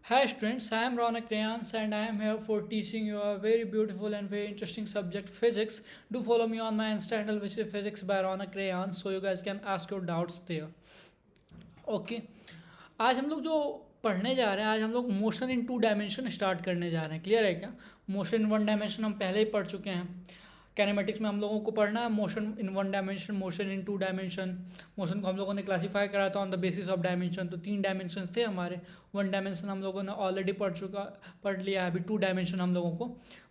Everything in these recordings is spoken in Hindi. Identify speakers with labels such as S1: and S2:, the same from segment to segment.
S1: Hi students, I am Ronak Rayans and I am here for teaching you a very beautiful and very interesting subject physics. Do follow me on my Insta handle which is physics by Ronak Rayans so you guys can ask your doubts there. Okay. आज हम लोग जो पढ़ने जा रहे हैं आज हम लोग motion in two dimension start करने जा रहे हैं। क्लियर है क्या? मोशन इन वन डायमेंशन हम पहले ही पढ़ चुके हैं। कैनेमेटिक्स में हम लोगों को पढ़ना है motion in one dimension, motion in two dimension. मोशन को हम लोगों ने क्लासीफाई करा था on the basis of dimension. तो 3 डायमेंशन थे हमारे। वन डायमेंशन हम लोगों ने ऑलरेडी पढ़ लिया है। अभी 2 डायमेंशन हम लोगों को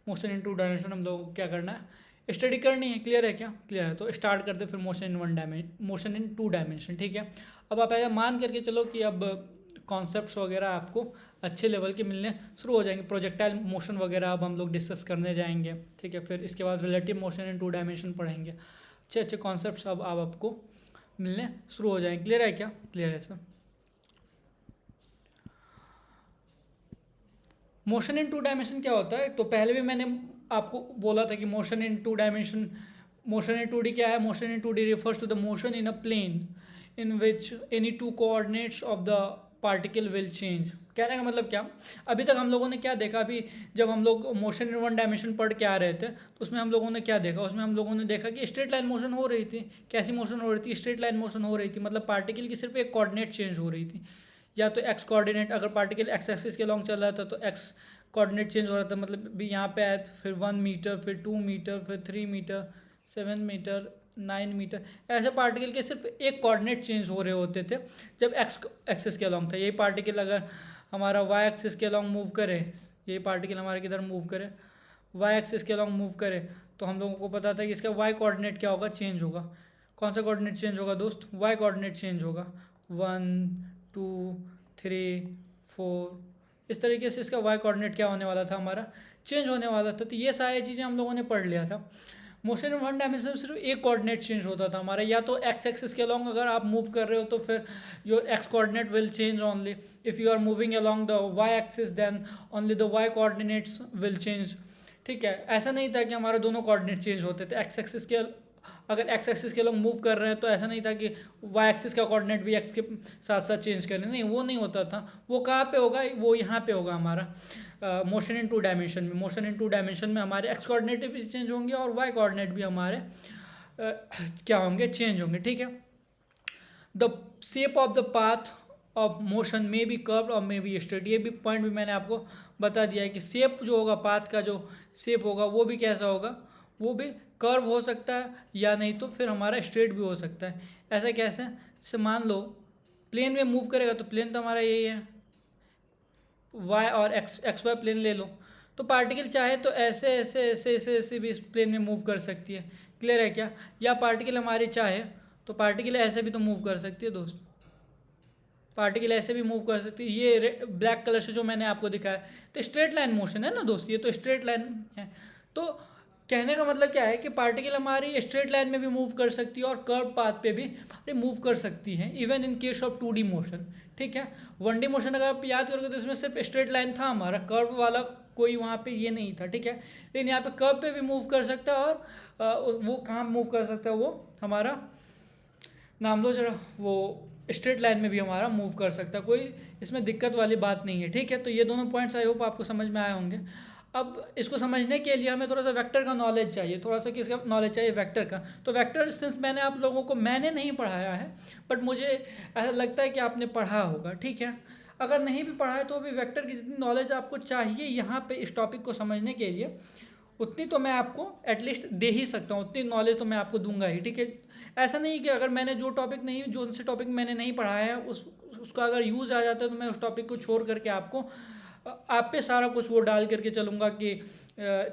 S1: मोशन इन टू डायमेंशन हम लोगों को क्या करना है, स्टडी करनी है। क्लियर है क्या? क्लियर है। तो स्टार्ट करते फिर मोशन इन टू डायमेंशन। ठीक है। अब आप ऐसा मान करके चलो कि अब कॉन्सेप्ट्स वगैरह आपको अच्छे लेवल के मिलने शुरू हो जाएंगे। प्रोजेक्टाइल मोशन वगैरह अब हम लोग डिस्कस करने जाएंगे। ठीक है। फिर इसके बाद relative motion in two dimension पढ़ेंगे। अच्छे अच्छे कॉन्सेप्ट्स अब आपको मिलने शुरू हो जाएंगे। क्लियर है क्या? क्लियर है sir. Motion in two dimension क्या होता है? तो पहले भी मैंने आपको बोला था कि मोशन इन टू डी क्या है? Motion in two D refers to the motion in a plane in which any two coordinates of the particle will change. कहने का मतलब क्या, अभी तक हम लोगों ने क्या देखा, अभी जब हम लोग मोशन इन वन डायमेंशन पढ़ के आ रहे थे तो उसमें हम लोगों ने क्या देखा, उसमें हम लोगों ने देखा कि स्ट्रेट लाइन मोशन हो रही थी। कैसी मोशन हो रही थी? स्ट्रेट लाइन मोशन हो रही थी। मतलब पार्टिकल की सिर्फ एक कोऑर्डिनेट चेंज हो रही थी। या तो एक्स कोऑर्डिनेट, अगर पार्टिकल एक्स एक्सिस के लॉन्ग चल रहा था तो एक्स कोऑर्डिनेट चेंज हो रहा था। मतलब भी यहाँ पे आए फिर 1 मीटर, फिर 2 मीटर, फिर 3 मीटर, 7 मीटर, 9 मीटर, ऐसे पार्टिकल के सिर्फ एक कोऑर्डिनेट चेंज हो रहे होते थे जब एक्स एक्सिस के अलॉन्ग था। यही पार्टिकल अगर हमारा वाई एक्सिस के अलॉन्ग मूव करे, यही पार्टिकल हमारे किधर मूव करे, वाई एक्सिस के अलॉन्ग मूव करे, तो हम लोगों को पता था कि इसका वाई कोऑर्डिनेट क्या होगा, चेंज होगा। कौन सा कोऑर्डिनेट चेंज होगा दोस्त? वाई कोऑर्डिनेट चेंज होगा। 1 2 3 4 इस तरीके से इसका वाई कोऑर्डिनेट क्या होने वाला था, हमारा चेंज होने वाला था। तो ये सारी चीज़ें हम लोगों ने पढ़ लिया था। मोशन इन वन डायमेंशन में सिर्फ एक कोऑर्डिनेट चेंज होता था हमारा। या तो एक्स एक्सिस के अलॉन्ग अगर आप मूव कर रहे हो तो फिर your x coordinate will change only. If you are moving along the y axis then only the y coordinates will change. ठीक है। ऐसा नहीं था कि हमारे दोनों कोऑर्डिनेट चेंज होते थे। एक्स एक्सिस के अगर एक्स एक्सिस के लोग मूव कर रहे हैं तो ऐसा नहीं था कि वाई एक्सिस का कोऑर्डिनेट भी एक्स के साथ साथ चेंज करने, नहीं, वो नहीं होता था। वो कहाँ पे होगा? वो यहाँ पे होगा हमारा मोशन इन टू डायमेंशन में। मोशन इन टू डायमेंशन में हमारे एक्स कोऑर्डिनेट भी चेंज होंगे और वाई कोऑर्डिनेट भी हमारे क्या होंगे, चेंज होंगे। ठीक है। The shape of the path of motion may be curve और मे बी स्ट्रेट। ये भी पॉइंट भी मैंने आपको बता दिया है कि शेप जो होगा, पाथ का जो शेप होगा वो भी कैसा होगा, वो भी कर्व हो सकता है या नहीं तो फिर हमारा स्ट्रेट भी हो सकता है। ऐसा कैसे? जैसे मान लो प्लेन में मूव करेगा तो प्लेन तो हमारा यही है, वाई और एक्स वाई प्लेन ले लो। तो पार्टिकल चाहे तो ऐसे ऐसे ऐसे ऐसे ऐसे भी इस प्लेन में मूव कर सकती है। क्लियर है क्या? या पार्टिकल हमारी चाहे तो पार्टिकल ऐसे भी तो मूव कर सकती है दोस्त। पार्टिकल ऐसे भी मूव कर सकती है। ये ब्लैक कलर से जो मैंने आपको दिखाया तो स्ट्रेट लाइन मोशन है ना दोस्त, ये तो स्ट्रेट लाइन है। तो कहने का मतलब क्या है कि पार्टिकल हमारी स्ट्रेट लाइन में भी मूव कर सकती है और कर्व पाथ पे भी मूव कर सकती है, even in case of 2D motion. ठीक है। 1D मोशन अगर आप याद करोगे तो इसमें सिर्फ स्ट्रेट लाइन था, हमारा कर्व वाला कोई वहाँ पे ये नहीं था। ठीक है। लेकिन यहाँ पे कर्व पे भी मूव कर सकता है और वो कहाँ मूव कर सकता है, वो हमारा नाम लो जरा, वो स्ट्रेट लाइन में भी हमारा मूव कर सकता है। कोई इसमें दिक्कत वाली बात नहीं है। ठीक है। तो ये दोनों पॉइंट्स आई होप आपको समझ में आए होंगे। अब इसको समझने के लिए हमें थोड़ा सा वेक्टर का नॉलेज चाहिए, थोड़ा सा किसका नॉलेज चाहिए, वेक्टर का। तो वेक्टर सिंस मैंने आप लोगों को, मैंने नहीं पढ़ाया है बट मुझे ऐसा लगता है कि आपने पढ़ा होगा। ठीक है। अगर नहीं भी पढ़ा है तो भी वेक्टर की जितनी नॉलेज आपको चाहिए यहाँ पे इस टॉपिक को समझने के लिए, उतनी तो मैं आपको एटलीस्ट दे ही सकता हूँ, उतनी नॉलेज तो मैं आपको दूंगा ही। ठीक है। ऐसा नहीं कि अगर मैंने जो से टॉपिक मैंने नहीं पढ़ाया है उसका अगर यूज़ आ जाता है तो मैं उस टॉपिक को छोड़ करके आपको आप पे सारा कुछ वो डाल करके चलूँगा कि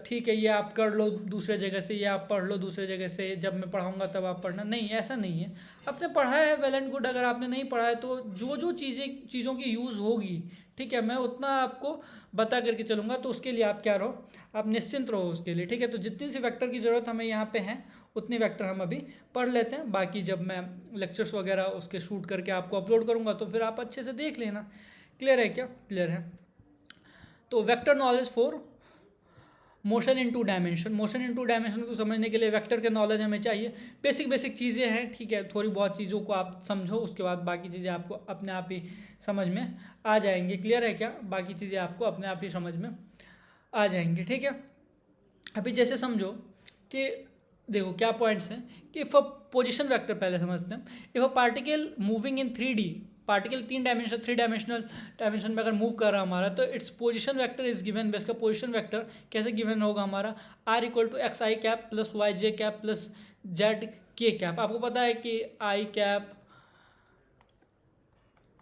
S1: ठीक है ये आप कर लो दूसरे जगह से, ये आप पढ़ लो दूसरे जगह से, जब मैं पढ़ाऊँगा तब आप पढ़ना। नहीं, ऐसा नहीं है। आपने पढ़ा है वेल एंड गुड, अगर आपने नहीं पढ़ा है तो जो जो चीज़ों की यूज़ होगी, ठीक है, मैं उतना आपको बता करके चलूँगा। तो उसके लिए आप क्या रहो, आप निश्चिंत रहो उसके लिए। ठीक है। तो जितनी सी वेक्टर की ज़रूरत हमें यहाँ पे है उतनी वेक्टर हम अभी पढ़ लेते हैं। बाकी जब मैं लेक्चर्स वगैरह उसके शूट करके आपको अपलोड करूँगा तो फिर आप अच्छे से देख लेना। क्लियर है क्या? क्लियर है। तो vector knowledge for motion in two dimension. Motion in two dimension को समझने के लिए वेक्टर के नॉलेज हमें चाहिए। बेसिक चीज़ें हैं, ठीक है, थोड़ी बहुत चीज़ों को आप समझो, उसके बाद बाकी चीज़ें आपको अपने आप ही समझ में आ जाएंगी। क्लियर है क्या? बाकी चीज़ें आपको अपने आप ही समझ में आ जाएंगी, ठीक है। अभी जैसे समझो कि देखो क्या पॉइंट्स हैं कि इफ़ अ पोजिशन वेक्टर पहले समझते हैं। If a particle moving in 3D, particle three dimension में अगर मूव कर रहा है हमारा, तो its position vector is given. बेस का पोजीशन वेक्टर कैसे गिवन होगा हमारा? R equal to x I cap plus Y J cap plus z के कैप। आपको पता है कि i cap,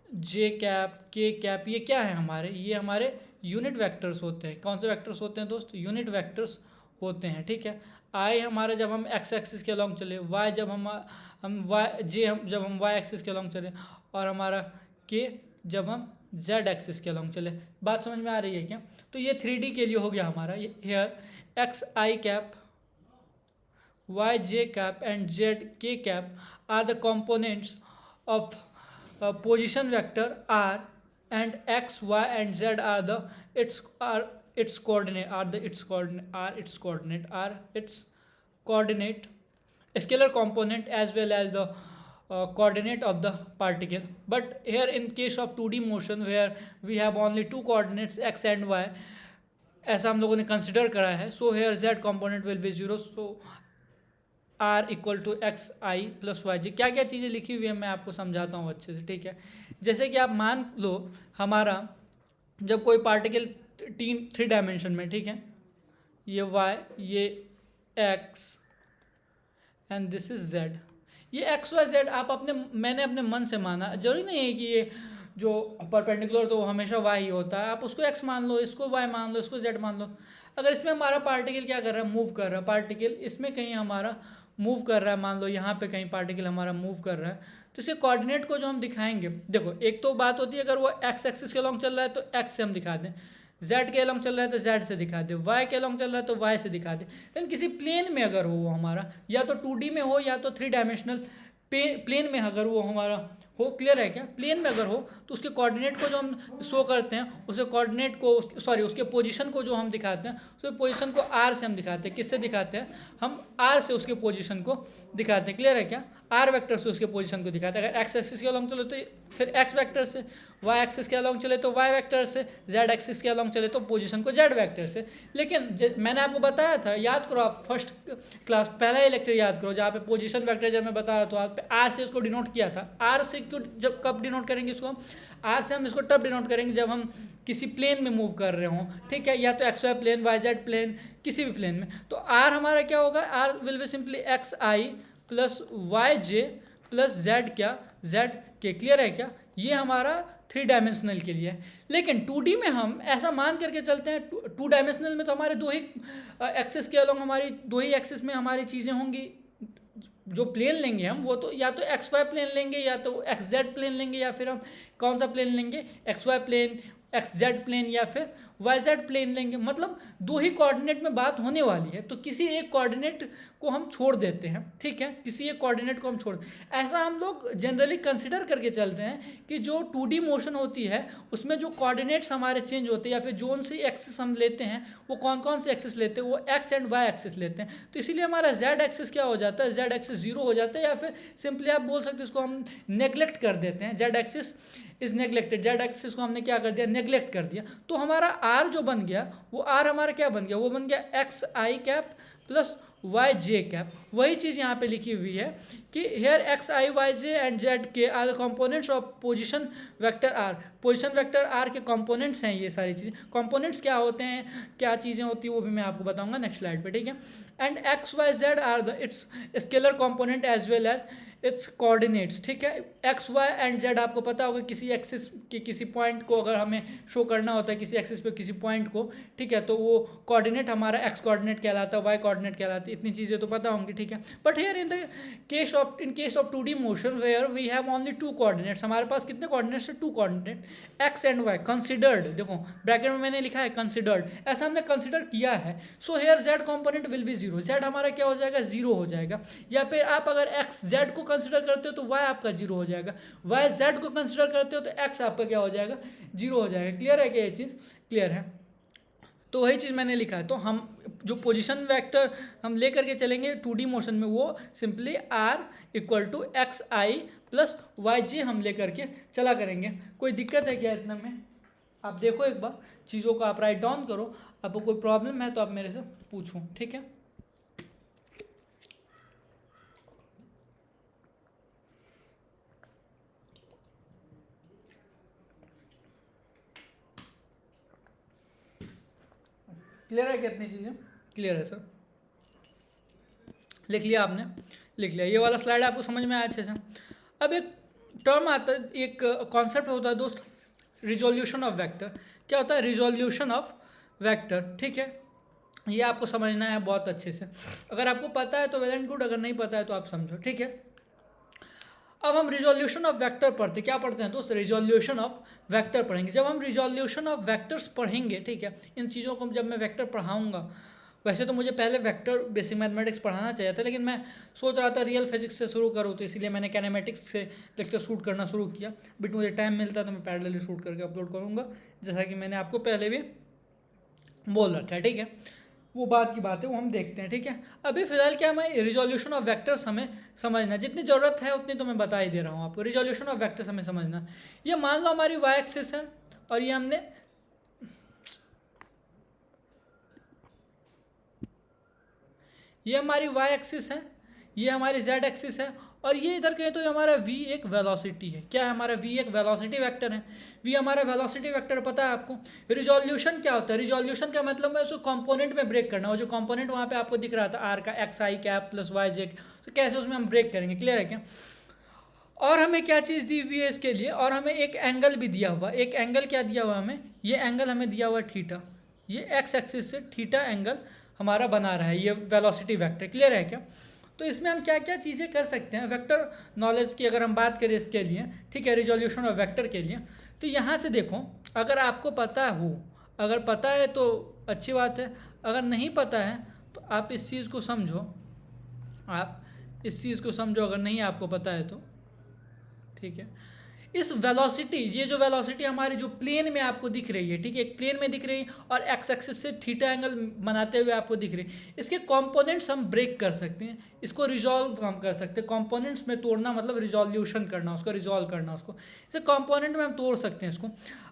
S1: j cap, k cap ये क्या है हमारे? ये हमारे यूनिट वेक्टर्स होते हैं। कौन से वेक्टर्स होते हैं दोस्त? यूनिट वेक्टर्स होते हैं, ठीक है। आई हमारे जब हम एक्स एक्सिस के अलॉन्ग चले, वाई जब हम वाई जे हम जब हम वाई एक्सिस के अलॉन्ग चले, और हमारा के जब हम जेड एक्सिस के अलॉन्ग चले। बात समझ में आ रही है क्या? तो ये 3D के लिए हो गया हमारा। Here X I cap, Y J cap and Z के cap are the components of position vector R, and x, y and z are the its coordinate scalar component as well as the coordinate of the particle. But here in case of 2D motion where we have only two coordinates x and y, ऐसा हम लोगों ने कंसिडर करा है, so here z component will be 0, so r equal to x I plus Y J. क्या क्या चीज़ें लिखी हुई है मैं आपको समझाता हूँ अच्छे से, ठीक है। जैसे कि आप मान लो हमारा जब कोई पार्टिकल 3 डायमेंशन में, ठीक है, ये y, ये x and this is z। ये x y z मैंने अपने मन से माना। जरूरी नहीं है कि ये जो परपेंडिकुलर तो वो हमेशा y ही होता है। आप उसको x मान लो, इसको y मान लो, इसको z मान लो। अगर इसमें हमारा पार्टिकल क्या कर रहा है? मूव कर रहा है। पार्टिकल इसमें कहीं हमारा मूव कर रहा है, मान लो यहाँ पे कहीं पार्टिकल हमारा मूव कर रहा है, तो इसके कोऑर्डिनेट को जो हम दिखाएंगे, देखो एक तो बात होती है अगर वो एक्स एक्सिस के अलॉन्ग चल रहा है तो एक्स से हम दिखा दें, जेड के अलॉन्ग चल रहा है तो जेड से दिखा दे, वाई के अलॉन्ग चल रहा है तो वाई से दिखा दे। लेकिन किसी प्लेन में अगर हो वो हमारा, या तो 2D में हो या तो 3 डायमेंशनल प्लेन में अगर वो हमारा हो, क्लियर है क्या? प्लेन में अगर हो तो उसके कोऑर्डिनेट को जो हम शो करते हैं, उसके कोऑर्डिनेट को उसके पोजीशन को जो हम दिखाते हैं, उसके पोजीशन को आर से हम दिखाते हैं। किससे दिखाते हैं? हम आर से उसके पोजीशन को दिखाते हैं। क्लियर है क्या? आर वेक्टर से उसके पोजीशन को दिखाते हैं। अगर एक्स एक्सिस के अलॉन्ग चले तो फिर एक्स वेक्टर से, वाई एक्सिस के अलॉन्ग चले तो वाई वेक्टर से, जेड एक्सिस के अलॉन्ग चले तो पोजीशन को जेड वेक्टर से। लेकिन मैंने आपको बताया था, याद करो आप फर्स्ट क्लास पहला ही लेक्चर याद करो जहाँ पे पोजीशन वेक्टर जब मैं बता रहा था, आप पे आर से उसको डिनोट किया था। आर से क्यों, जब कब डिनोट करेंगे इसको हम? आर से हम इसको तब डिनोट करेंगे जब हम किसी प्लेन में मूव कर रहे हों, ठीक है, या तो x y plane, y z plane, किसी भी प्लेन में। तो आर हमारा क्या होगा? R will be simply x I plus Y j plus z क्या, जेड के। क्लियर है क्या? ये हमारा 3 डायमेंशनल के लिए है। लेकिन 2D में हम ऐसा मान करके चलते हैं, 2 डायमेंशनल में तो हमारे दो ही एक्सिस के अलॉन्ग, हमारी दो ही एक्सिस में हमारी चीज़ें होंगी। जो प्लेन लेंगे हम वो तो या तो एक्स वाई प्लेन लेंगे, या तो एक्स जेड प्लेन लेंगे, या फिर हम कौन सा प्लेन लेंगे? X y plane, x z plane, या फिर वाई जेड प्लेन लेंगे। मतलब दो ही कोऑर्डिनेट में बात होने वाली है, तो किसी एक कोऑर्डिनेट को हम छोड़ देते हैं, ठीक है, किसी एक कोऑर्डिनेट को हम छोड़। ऐसा हम लोग जनरली कंसिडर करके चलते हैं कि जो 2D मोशन होती है उसमें जो कोऑर्डिनेट्स हमारे चेंज होते हैं, या फिर जोन से एक्सिस हम लेते हैं, वो कौन कौन से एक्सिस लेते हैं? वो एक्स एंड वाई एक्सिस लेते हैं। तो इसीलिए हमारा जेड एक्सिस क्या हो जाता है? जेड एक्सिस 0 हो जाता है, या फिर सिंपली आप बोल सकते हैं इसको हम नेग्लेक्ट कर देते हैं। Z axis is neglected, Z axis को हमने क्या कर दिया? नेग्लेक्ट कर दिया। तो हमारा आर जो बन गया, वो आर हमारा क्या बन गया? वो बन गया एक्स आई कैप प्लस वाई जे कैप। वही चीज़ यहाँ पे लिखी हुई है कि here X I Y J and Z K are the components of position vector R. Position vector R के कंपोनेंट्स हैं ये सारी चीज़ें। कंपोनेंट्स क्या होते हैं, क्या चीज़ें होती हैं, वो भी मैं आपको बताऊंगा नेक्स्ट स्लाइड पे, ठीक है। And x y z are the its scalar component as well as its coordinates, ठीक है। एक्स वाई एंड जेड आपको पता होगा, किसी एक्सिस के किसी पॉइंट को अगर हमें शो करना होता है, किसी एक्सिस पे किसी पॉइंट को, ठीक है, तो वो कोऑर्डिनेट हमारा एक्स कोऑर्डिनेट कहलाता है, वाई कोऑर्डिनेट कहलाती है। इतनी चीज़ें तो पता होंगी, ठीक है। But here in case of 2D motion where we have only 2 coordinates, हमारे पास कितने कोऑर्डिनेट्स है? 2 coordinate, x and y. Considered, देखो ब्रैकेट में मैंने लिखा है कंसिडर्ड, ऐसा हमने कंसिडर किया है। So here Z component will be 0, Z हमारा क्या हो जाएगा? 0 हो जाएगा। या फिर आप अगर एक्स जेड को कंसिडर करते हो तो वाई आपका 0 हो जाएगा, वाई जेड को कंसिडर करते हो तो एक्स आपका क्या हो जाएगा? 0 हो जाएगा। क्लियर है क्या? ये चीज़ क्लियर है? तो वही चीज़ मैंने लिखा है। तो हम जो पोजीशन वेक्टर हम ले करके चलेंगे 2D मोशन में, वो simply R equal to x I plus Y J हम ले करके चला करेंगे। कोई दिक्कत है क्या इतना में? आप देखो एक बार चीज़ों को, आप राइट डाउन करो, आपको कोई प्रॉब्लम है तो आप मेरे से पूछो, ठीक है। क्लियर है कितनी चीज़ें? क्लियर है सर, लिख लिया आपने? लिख लिया। ये वाला स्लाइड आपको समझ में आया अच्छे से? अब एक टर्म आता है, एक कॉन्सेप्ट होता है दोस्त, रिजोल्यूशन ऑफ वेक्टर। क्या होता है? रिजोल्यूशन ऑफ वेक्टर, ठीक है। ये आपको समझना है बहुत अच्छे से। अगर आपको पता है तो वेल एंड गुड, अगर नहीं पता है तो आप समझो, ठीक है। अब हम रिजोल्यूशन ऑफ वेक्टर पढ़ते, क्या पढ़ते हैं दोस्त? रिजोल्यूशन ऑफ वेक्टर पढ़ेंगे। जब हम रिजोल्यूशन ऑफ वेक्टर्स पढ़ेंगे, ठीक है, इन चीज़ों को जब मैं वेक्टर पढ़ाऊंगा, वैसे तो मुझे पहले वेक्टर बेसिक मैथमेटिक्स पढ़ाना चाहिए था, लेकिन मैं सोच रहा था रियल फिजिक्स से शुरू करूँ, तो इसीलिए मैंने कैनेमेटिक्स से लेक्चर शूट करना शुरू किया। बट मुझे टाइम मिलता है तो मैं पैरेलली शूट करके अपलोड करूँगा, जैसा कि मैंने आपको पहले भी बोल रखा है, ठीक है। वो बात की बात है, वो हम देखते हैं, ठीक है। अभी फिलहाल क्या हमें रिजोल्यूशन ऑफ वेक्टर्स हमें समझना, जितनी ज़रूरत है उतनी तो मैं बता ही दे रहा हूँ आपको। रिजोल्यूशन ऑफ वेक्टर्स हमें समझना, ये मान लो हमारी वाई एक्सिस है और ये हमने ये हमारी वाई एक्सिस है, ये हमारी जेड एक्सिस है, और ये इधर कहें तो हमारा v एक वेलोसिटी है। क्या है हमारा? v एक वेलोसिटी वेक्टर है। v हमारा वेलोसिटी वेक्टर पता है आपको। रिजोल्यूशन क्या होता है? रिजोल्यूशन का मतलब है उसको कंपोनेंट में ब्रेक करना। वो जो कंपोनेंट वहाँ पे आपको दिख रहा था r का एक्स आई कैप प्लस वाई जे, तो कैसे उसमें हम ब्रेक करेंगे, क्लियर है क्या? और हमें क्या चीज़ दी हुई है इसके लिए, और हमें एक एंगल भी दिया हुआ। एक एंगल क्या दिया हुआ हमें? ये एंगल हमें दिया हुआ थीटा। ये एक्स एक्सिस से थीटा एंगल हमारा बना रहा है, ये वेलोसिटी वेक्टर, क्लियर है क्या? तो इसमें हम क्या क्या चीज़ें कर सकते हैं वेक्टर नॉलेज की अगर हम बात करें इसके लिए, ठीक है, रिजोल्यूशन ऑफ वेक्टर के लिए। तो यहाँ से देखो, अगर आपको पता हो, अगर पता है तो अच्छी बात है, अगर नहीं पता है तो आप इस चीज़ को समझो, आप इस चीज़ को समझो, अगर नहीं आपको पता है तो, ठीक है। इस वेलोसिटी, ये जो वेलोसिटी हमारी जो प्लेन में आपको दिख रही है, ठीक है, एक प्लेन में दिख रही है और एक्स एक्सिस से थीटा एंगल बनाते हुए आपको दिख रही है, इसके कंपोनेंट्स हम ब्रेक कर सकते हैं, इसको रिजॉल्व हम कर सकते हैं। कंपोनेंट्स में तोड़ना मतलब रिजोल्यूशन करना, उसको रिजॉल्व करना, उसको इसे कंपोनेंट में हम तोड़ सकते हैं इसको।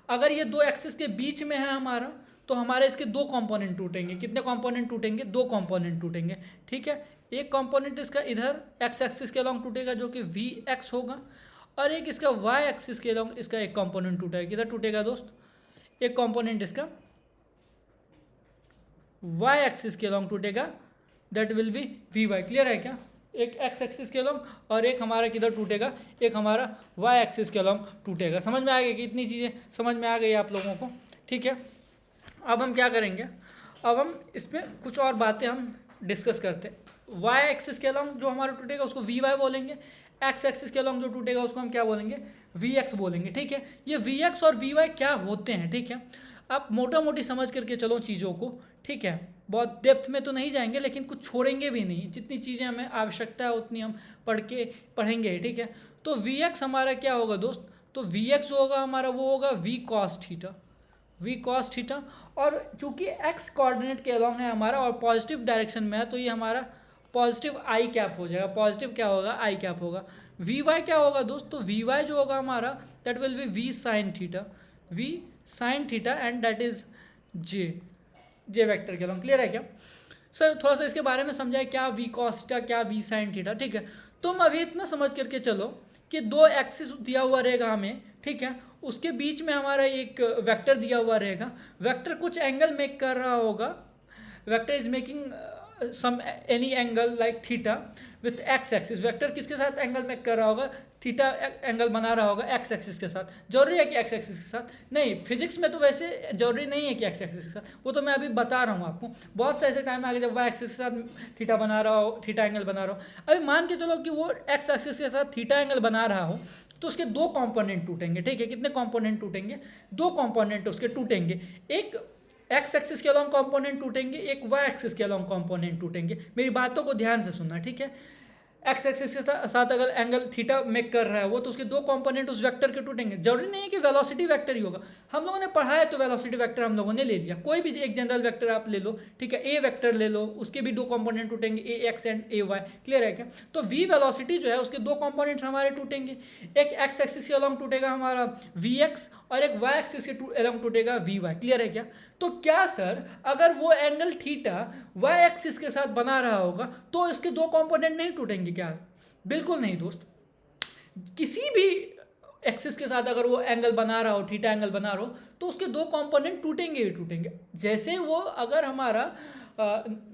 S1: अगर ये दो एक्सिस के बीच में है हमारा, तो हमारे इसके दो कंपोनेंट टूटेंगे। कितने कंपोनेंट टूटेंगे? दो कंपोनेंट टूटेंगे, ठीक है। एक कंपोनेंट इसका इधर एक्स एक्सिस के अलॉन्ग टूटेगा जो कि वी एक्स होगा, और एक इसका वाई एक्सिस के अलॉन्ग इसका एक कंपोनेंट टूटेगा। किधर टूटेगा दोस्त? एक कंपोनेंट इसका वाई एक्सिस के अलॉन्ग टूटेगा, that will be v y, clear है क्या? एक एक्स एक्सिस के अलॉन्ग और एक हमारा किधर टूटेगा? एक हमारा वाई एक्सिस के अलॉन्ग टूटेगा। समझ में आ गई कि इतनी चीज़ें समझ में आ गई आप लोगों को, ठीक है। अब हम क्या करेंगे, अब हम इसमें कुछ और बातें हम डिस्कस करते हैं। वाई एक्सिस के अलॉन्ग जो हमारा टूटेगा उसको वी वाई बोलेंगे, एक्स एक्सिस के अलॉन्ग जो टूटेगा उसको हम क्या बोलेंगे? वी एक्स बोलेंगे, ठीक है। ये वी एक्स और वी वाई क्या होते हैं, ठीक है, आप मोटा मोटी समझ करके चलो चीज़ों को, ठीक है। बहुत डेप्थ में तो नहीं जाएंगे, लेकिन कुछ छोड़ेंगे भी नहीं, जितनी चीज़ें हमें आवश्यकता है उतनी हम पढ़ेंगे, ठीक है। तो वी एक्स हमारा क्या होगा दोस्त? तो वी एक्स जो होगा हमारा वो होगा v cos theta, v cos theta. और चूंकि एक्स कोऑर्डिनेट के अलॉन्ग है हमारा और पॉजिटिव डायरेक्शन में है, तो ये हमारा पॉजिटिव आई कैप हो जाएगा। पॉजिटिव क्या होगा? आई कैप होगा। वी वाई क्या होगा दोस्त? तो वी वाई जो होगा हमारा that will be v sine theta, v sine theta, and that is j vector के अलॉन्ग, क्लियर है क्या? सर थोड़ा सा इसके बारे में समझाए, क्या वी कॉस थीटा, क्या वी साइन थीटा, ठीक है। तुम अभी इतना समझ करके चलो कि दो एक्सिस दिया हुआ रहेगा हमें, ठीक है, उसके बीच में हमारा एक वेक्टर दिया हुआ रहेगा। वेक्टर कुछ एंगल मेक कर रहा होगा, vector is making some any angle like theta with x axis. Vector किसके साथ एंगल मेक कर रहा होगा? थीटा एंगल बना रहा होगा एक्स एक्सिस के साथ। जरूरी है कि एक्स एक्सिस के साथ? नहीं, फिजिक्स में तो वैसे जरूरी नहीं है कि एक्स एक्सिस के साथ, वो तो मैं अभी बता रहा हूँ आपको। बहुत से ऐसे टाइम आगे जब वाई एक्सिस के साथ थीटा बना रहा हो, थीटा एंगल बना रहा हो। अभी मान के चलो कि वो एक्स एक्सिस के साथ थीटा एंगल बना रहा हो, तो उसके दो कंपोनेंट टूटेंगे, ठीक है। कितने कंपोनेंट टूटेंगे? दो कंपोनेंट उसके टूटेंगे। एक एक्स एक्सिस के अलॉन्ग कंपोनेंट टूटेंगे, एक वाई एक्सिस के अलॉन्ग कंपोनेंट टूटेंगे। मेरी बातों को ध्यान से सुनना, ठीक है। एक्स एक्सिस के साथ अगर एंगल थीटा मेक कर रहा है वो, तो उसके दो कंपोनेंट उस वेक्टर के टूटेंगे। जरूरी नहीं है कि वेलोसिटी वेक्टर ही होगा, हम लोगों ने पढ़ा है तो वेलोसिटी वेक्टर हम लोगों ने ले लिया। कोई भी एक जनरल वेक्टर आप ले लो, ठीक है, ए वेक्टर ले लो, उसके भी दो कंपोनेंट टूटेंगे, A X and A Y. Clear है क्या? तो वी वेलोसिटी जो है उसके दो कंपोनेंट्स हमारे टूटेंगे, एक एक्स एक्सिस के अलॉन्ग टूटेगा हमारा वी एक्स, और एक वाई एक्सिस के अलॉन्ग टूटेगा वी वाई। क्लियर है क्या? तो क्या सर अगर वो एंगल थीटा वाई एक्सिस के साथ बना रहा होगा तो इसके दो कंपोनेंट नहीं टूटेंगे क्या? बिल्कुल नहीं दोस्त। किसी भी एक्सिस के साथ अगर वो एंगल बना रहा हो, थीटा एंगल बना रहा हो, तो उसके दो कंपोनेंट टूटेंगे ही टूटेंगे। जैसे वो अगर हमारा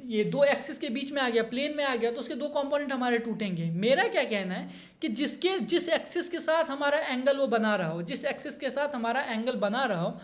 S1: ये दो एक्सिस के बीच में आ गया, प्लेन में आ गया, तो उसके दो कंपोनेंट हमारे टूटेंगे। मेरा क्या कहना है कि जिस एक्सिस के साथ हमारा एंगल वो बना रहा हो, जिस एक्सिस के साथ हमारा एंगल बना रहा हो,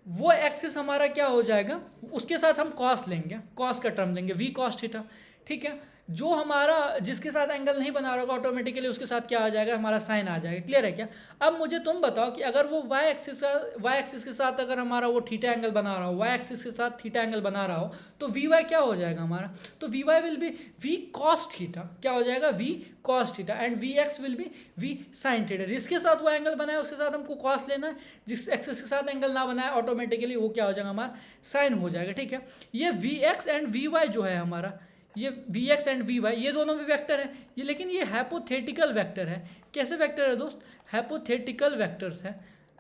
S1: वो एक्सिस हमारा क्या हो जाएगा, उसके साथ हम कॉस लेंगे, कॉस का टर्म लेंगे, वी कॉस थीटा। ठीक है, जो हमारा जिसके साथ एंगल नहीं बना रहा होगा ऑटोमेटिकली उसके साथ क्या आ जाएगा, हमारा साइन आ जाएगा। क्लियर है क्या? अब मुझे तुम बताओ कि अगर वो वाई एक्सिस के साथ अगर हमारा वो थीटा एंगल बना रहा हो, वाई एक्सिस के साथ थीटा एंगल बना रहा हो, तो वी वाई क्या हो जाएगा हमारा? तो we y will be v cos theta. क्या हो जाएगा? V cos theta. And v x will be v sine theta. जिसके साथ वो एंगल बनाए उसके साथ हमको कॉस लेना है, जिस एक्सिस के साथ एंगल ना बनाए ऑटोमेटिकली वो क्या हो जाएगा, हमारा साइन हो जाएगा। ठीक है, ये v x and v Y जो है हमारा, ये v x and v Y, ये दोनों भी वेक्टर है ये, लेकिन ये हाइपोथेटिकल वेक्टर है। कैसे वेक्टर है दोस्त? हाइपोथेटिकल वेक्टर्स है।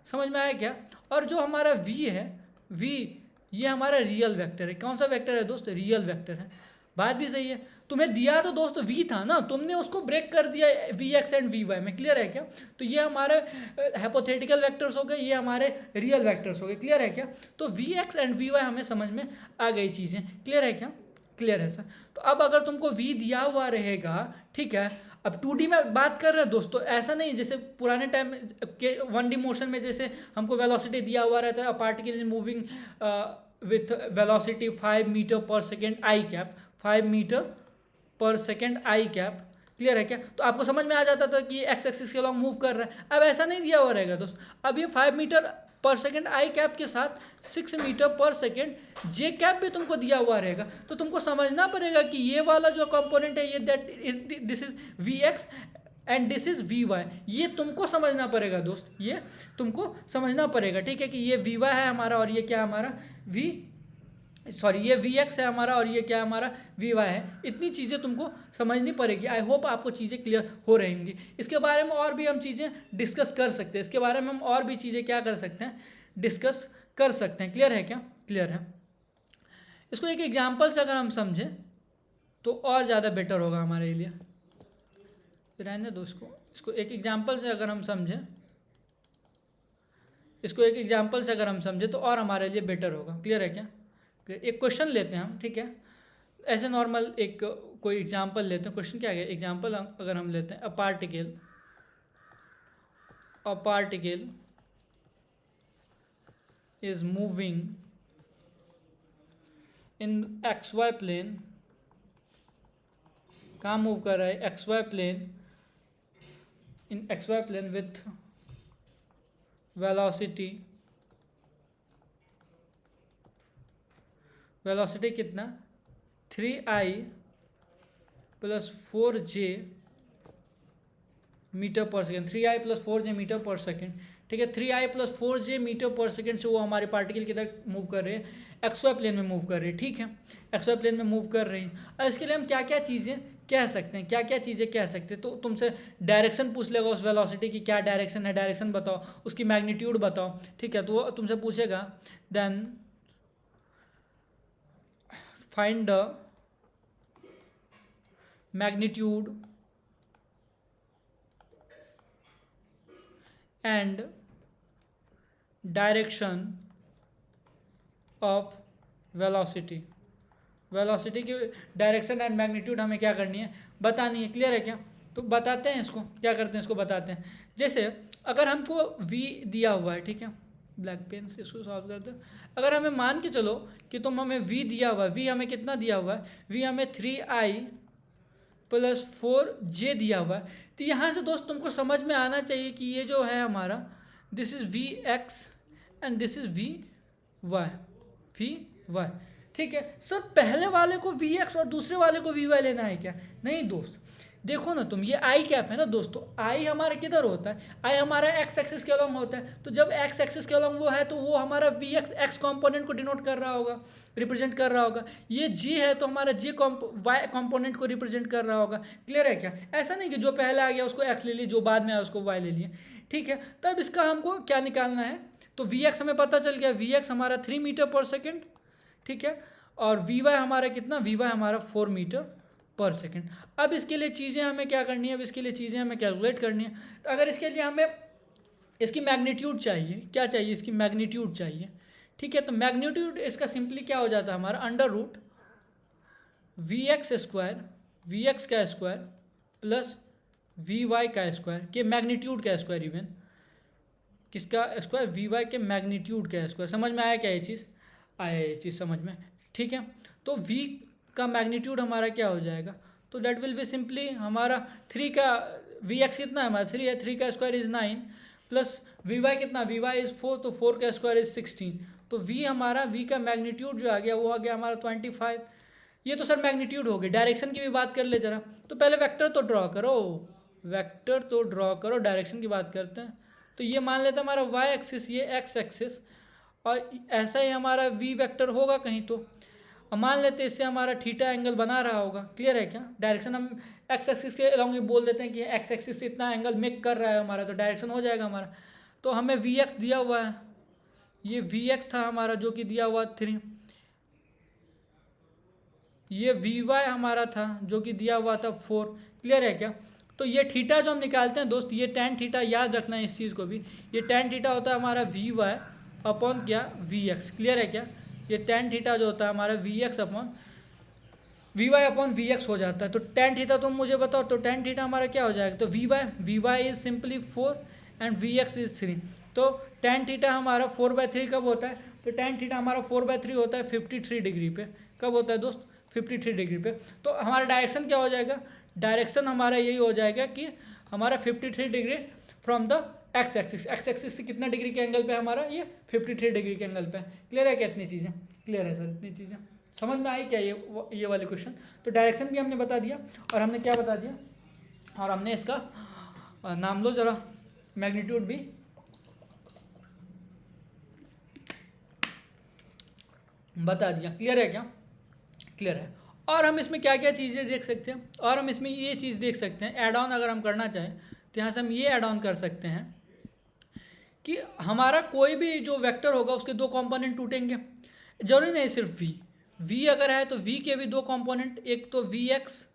S1: समझ में आया क्या? और जो हमारा वी है, वी, ये हमारा रियल वेक्टर है। कौन सा वेक्टर है दोस्त? रियल वेक्टर है। बात भी सही है। तुम्हें दिया तो दोस्त वी था ना, तुमने उसको ब्रेक कर दिया v x and v y में। क्लियर है क्या? तो ये हमारे हाइपोथेटिकल वेक्टर्स हो गए, ये हमारे रियल वेक्टर्स हो गए। क्लियर है क्या? तो v x and v y हमें समझ में आ गई चीज़ें। क्लियर है क्या? क्लियर है सर। तो अब अगर तुमको v दिया हुआ रहेगा, ठीक है, अब 2D में बात कर रहे हैं दोस्तों, ऐसा नहीं जैसे पुराने टाइम के 1D मोशन में जैसे हमको वेलोसिटी दिया हुआ रहता है, particle is moving with velocity 5 metre per second i cap, 5 metre per second i cap. Clear है क्या? तो आपको समझ में आ जाता था कि एक्स एक्सिस के अलॉन्ग मूव कर रहा है। अब ऐसा नहीं दिया हुआ रहेगा दोस्त, अब ये 5 metre per second i cap के साथ 6 मीटर पर सेकेंड जे कैप भी तुमको दिया हुआ रहेगा। तो तुमको समझना पड़ेगा कि ये वाला जो कंपोनेंट है, ये this is v x and this is v Y. ये तुमको समझना पड़ेगा दोस्त, ये तुमको समझना पड़ेगा। ठीक है, कि ये वी वाई है हमारा और ये क्या हमारा ये वी एक्स है हमारा और ये क्या हमारा वी वाई है। इतनी चीज़ें तुमको समझनी पड़ेगी। आई होप आपको चीज़ें क्लियर हो रहेंगी। इसके बारे में और भी हम चीज़ें डिस्कस कर सकते हैं, इसके बारे में हम और भी चीज़ें क्या कर सकते हैं, डिस्कस कर सकते हैं। क्लियर है क्या? क्लियर है। इसको एक एग्जाम्पल से अगर हम समझें तो और ज़्यादा बेटर होगा हमारे लिए। रहने दो इसको एक एग्जाम्पल से अगर हम समझें, तो और हमारे लिए बेटर होगा। क्लियर है क्या? एक क्वेश्चन लेते हैं हम, ठीक है, ऐसे नॉर्मल एक कोई एग्जांपल लेते हैं। क्वेश्चन क्या है? एग्जांपल अगर हम लेते हैं, a particle is moving in x y plane. कहाँ मूव कर रहा है? X y plane, in x y plane with velocity कितना? 3i plus 4j metre per second, 3i plus 4j metre per second. ठीक है, 3i plus 4j metre per second से वो हमारे पार्टिकल किधर मूव कर रहे हैं? एक्स वाई प्लेन में मूव कर रहे हैं। ठीक है, एक्स वाई प्लेन में मूव कर रही हैं। और इसके लिए हम क्या क्या चीज़ें कह सकते हैं, तो तुमसे डायरेक्शन पूछ लेगा उस वेलोसिटी की, क्या डायरेक्शन है, डायरेक्शन बताओ, उसकी मैग्नीट्यूड बताओ। ठीक है, तो वो तुमसे पूछेगा, then find the magnitude and direction of velocity की डायरेक्शन एंड मैग्नीट्यूड हमें क्या करनी है, बतानी है। क्लियर है क्या? तो बताते हैं इसको, क्या करते हैं इसको बताते हैं। जैसे अगर हमको v दिया हुआ है, ठीक है, ब्लैक पेन से इसको सॉल्व करते हैं। अगर हमें मान के चलो कि तुम हमें v दिया हुआ है, v हमें कितना दिया हुआ है? v हमें 3i प्लस 4j दिया हुआ है। तो यहाँ से दोस्त तुमको समझ में आना चाहिए कि ये जो है हमारा, this is v x and this is v y. ठीक है सर, पहले वाले को वी एक्स और दूसरे वाले को वी वाई लेना है क्या? नहीं दोस्त, देखो ना तुम, ये आई कैप है ना दोस्तों, आई हमारा किधर होता है, आई हमारा एक्स एक्सिस के अलॉन्ग होता है, तो जब एक्स एक्सिस के अलॉन्ग वो है तो वो हमारा वी एक्स एक्स कॉम्पोनेंट को डिनोट कर रहा होगा, रिप्रेजेंट कर रहा होगा। ये जी है तो हमारा जी वाई कॉम्पोनेंट को रिप्रेजेंट कर रहा होगा। क्लियर है क्या? ऐसा नहीं कि जो पहले आ गया उसको एक्स ले लिया, जो बाद में आया उसको वाई ले लिया। ठीक है, तब इसका हमको क्या निकालना है, तो वी एक्स हमें पता चल गया, वी एक्स हमारा 3 मीटर पर सेकेंड। ठीक है, और वी वाई हमारा कितना, वी वाई हमारा 4 मीटर पर सेकेंड। अब इसके लिए चीज़ें हमें क्या करनी है, अब इसके लिए चीज़ें हमें कैलकुलेट करनी है। तो अगर इसके लिए हमें इसकी मैग्नीट्यूड चाहिए, क्या चाहिए, इसकी मैग्नीट्यूड चाहिए। ठीक है, तो मैग्नीट्यूड इसका सिंपली क्या हो जाता है हमारा, under root v x square, v x का स्क्वायर प्लस वी वाई का स्क्वायर के मैग्नीट्यूड का स्क्वायर, इवन किसका स्क्वायर, वी वाई के मैग्नीट्यूड का स्क्वायर। समझ में आया क्या ये चीज़, आया ये चीज़ समझ में। ठीक है, तो v का मैग्नीट्यूड हमारा क्या हो जाएगा, तो दैट विल बी सिंपली हमारा 3 का, वी एक्स कितना है हमारा 3 है, 3 का square is 9 plus v y कितना, वी वाई इज़ 4, तो 4 का स्क्वायर इज 16। तो v हमारा, v का मैग्नीट्यूड जो आ गया वो आ गया हमारा 25। ये तो सर मैग्नीट्यूड हो गई। डायरेक्शन की भी बात कर ले जरा, तो पहले वेक्टर तो ड्रॉ करो, वेक्टर तो ड्रॉ करो, डायरेक्शन की बात करते हैं। तो ये मान लेते हैं हमारा वाई एक्सिस, ये एक्स एक्सिस, और ऐसा ही हमारा वी वेक्टर होगा कहीं, तो मान लेते हैं इससे हमारा थीटा एंगल बना रहा होगा। क्लियर है क्या? डायरेक्शन हम एक्स एक्सिस के अलॉन्ग बोल देते हैं कि एक्स एक्सिस से इतना एंगल मेक कर रहा है हमारा, तो डायरेक्शन हो जाएगा हमारा। तो हमें वी एक्स दिया हुआ है, ये वी एक्स था हमारा जो कि दिया हुआ 3, ये वी वाई हमारा था जो कि दिया हुआ था 4। क्लियर है क्या? तो ये थीटा जो हम निकालते हैं दोस्त, ये टेन थीटा, याद रखना है इस चीज़ को भी, ये टेन थीटा होता है हमारा वी वाई अपॉन क्या, वी एक्स। क्लियर है क्या? ये टेन थीटा जो होता है हमारा v x upon v y upon v x हो जाता है। तो टेन थीटा तुम मुझे बताओ, तो टेन थीटा हमारा क्या हो जाएगा, तो we y is simply 4 and v x is 3। तो टेन थीटा हमारा 4/3 कब होता है, तो टेन थीटा हमारा 4/3 होता है 53 डिग्री पे। कब होता है दोस्त, 53 डिग्री पे। तो हमारा डायरेक्शन क्या हो जाएगा, डायरेक्शन हमारा यही हो जाएगा कि हमारा 53 degree from the x axis, x axis से कितना डिग्री के एंगल पे हमारा, ये 53 डिग्री के एंगल पे। क्लियर है क्या? इतनी चीज़ें क्लियर है सर, इतनी चीज़ें समझ में आई क्या, ये वाले क्वेश्चन। तो डायरेक्शन भी हमने बता दिया, और हमने क्या बता दिया, और हमने इसका नाम लो जरा, मैग्नीट्यूड भी बता दिया। क्लियर है क्या? क्लियर है। और हम इसमें क्या क्या चीज़ें देख सकते हैं, और हम इसमें ये चीज़ देख सकते हैं, ऐड ऑन अगर हम करना चाहें तो यहाँ से हम ये ऐड ऑन कर सकते हैं कि हमारा कोई भी जो वेक्टर होगा उसके दो कंपोनेंट टूटेंगे। जरूरी नहीं सिर्फ v अगर है तो v के भी दो कंपोनेंट, एक तो वी एक्स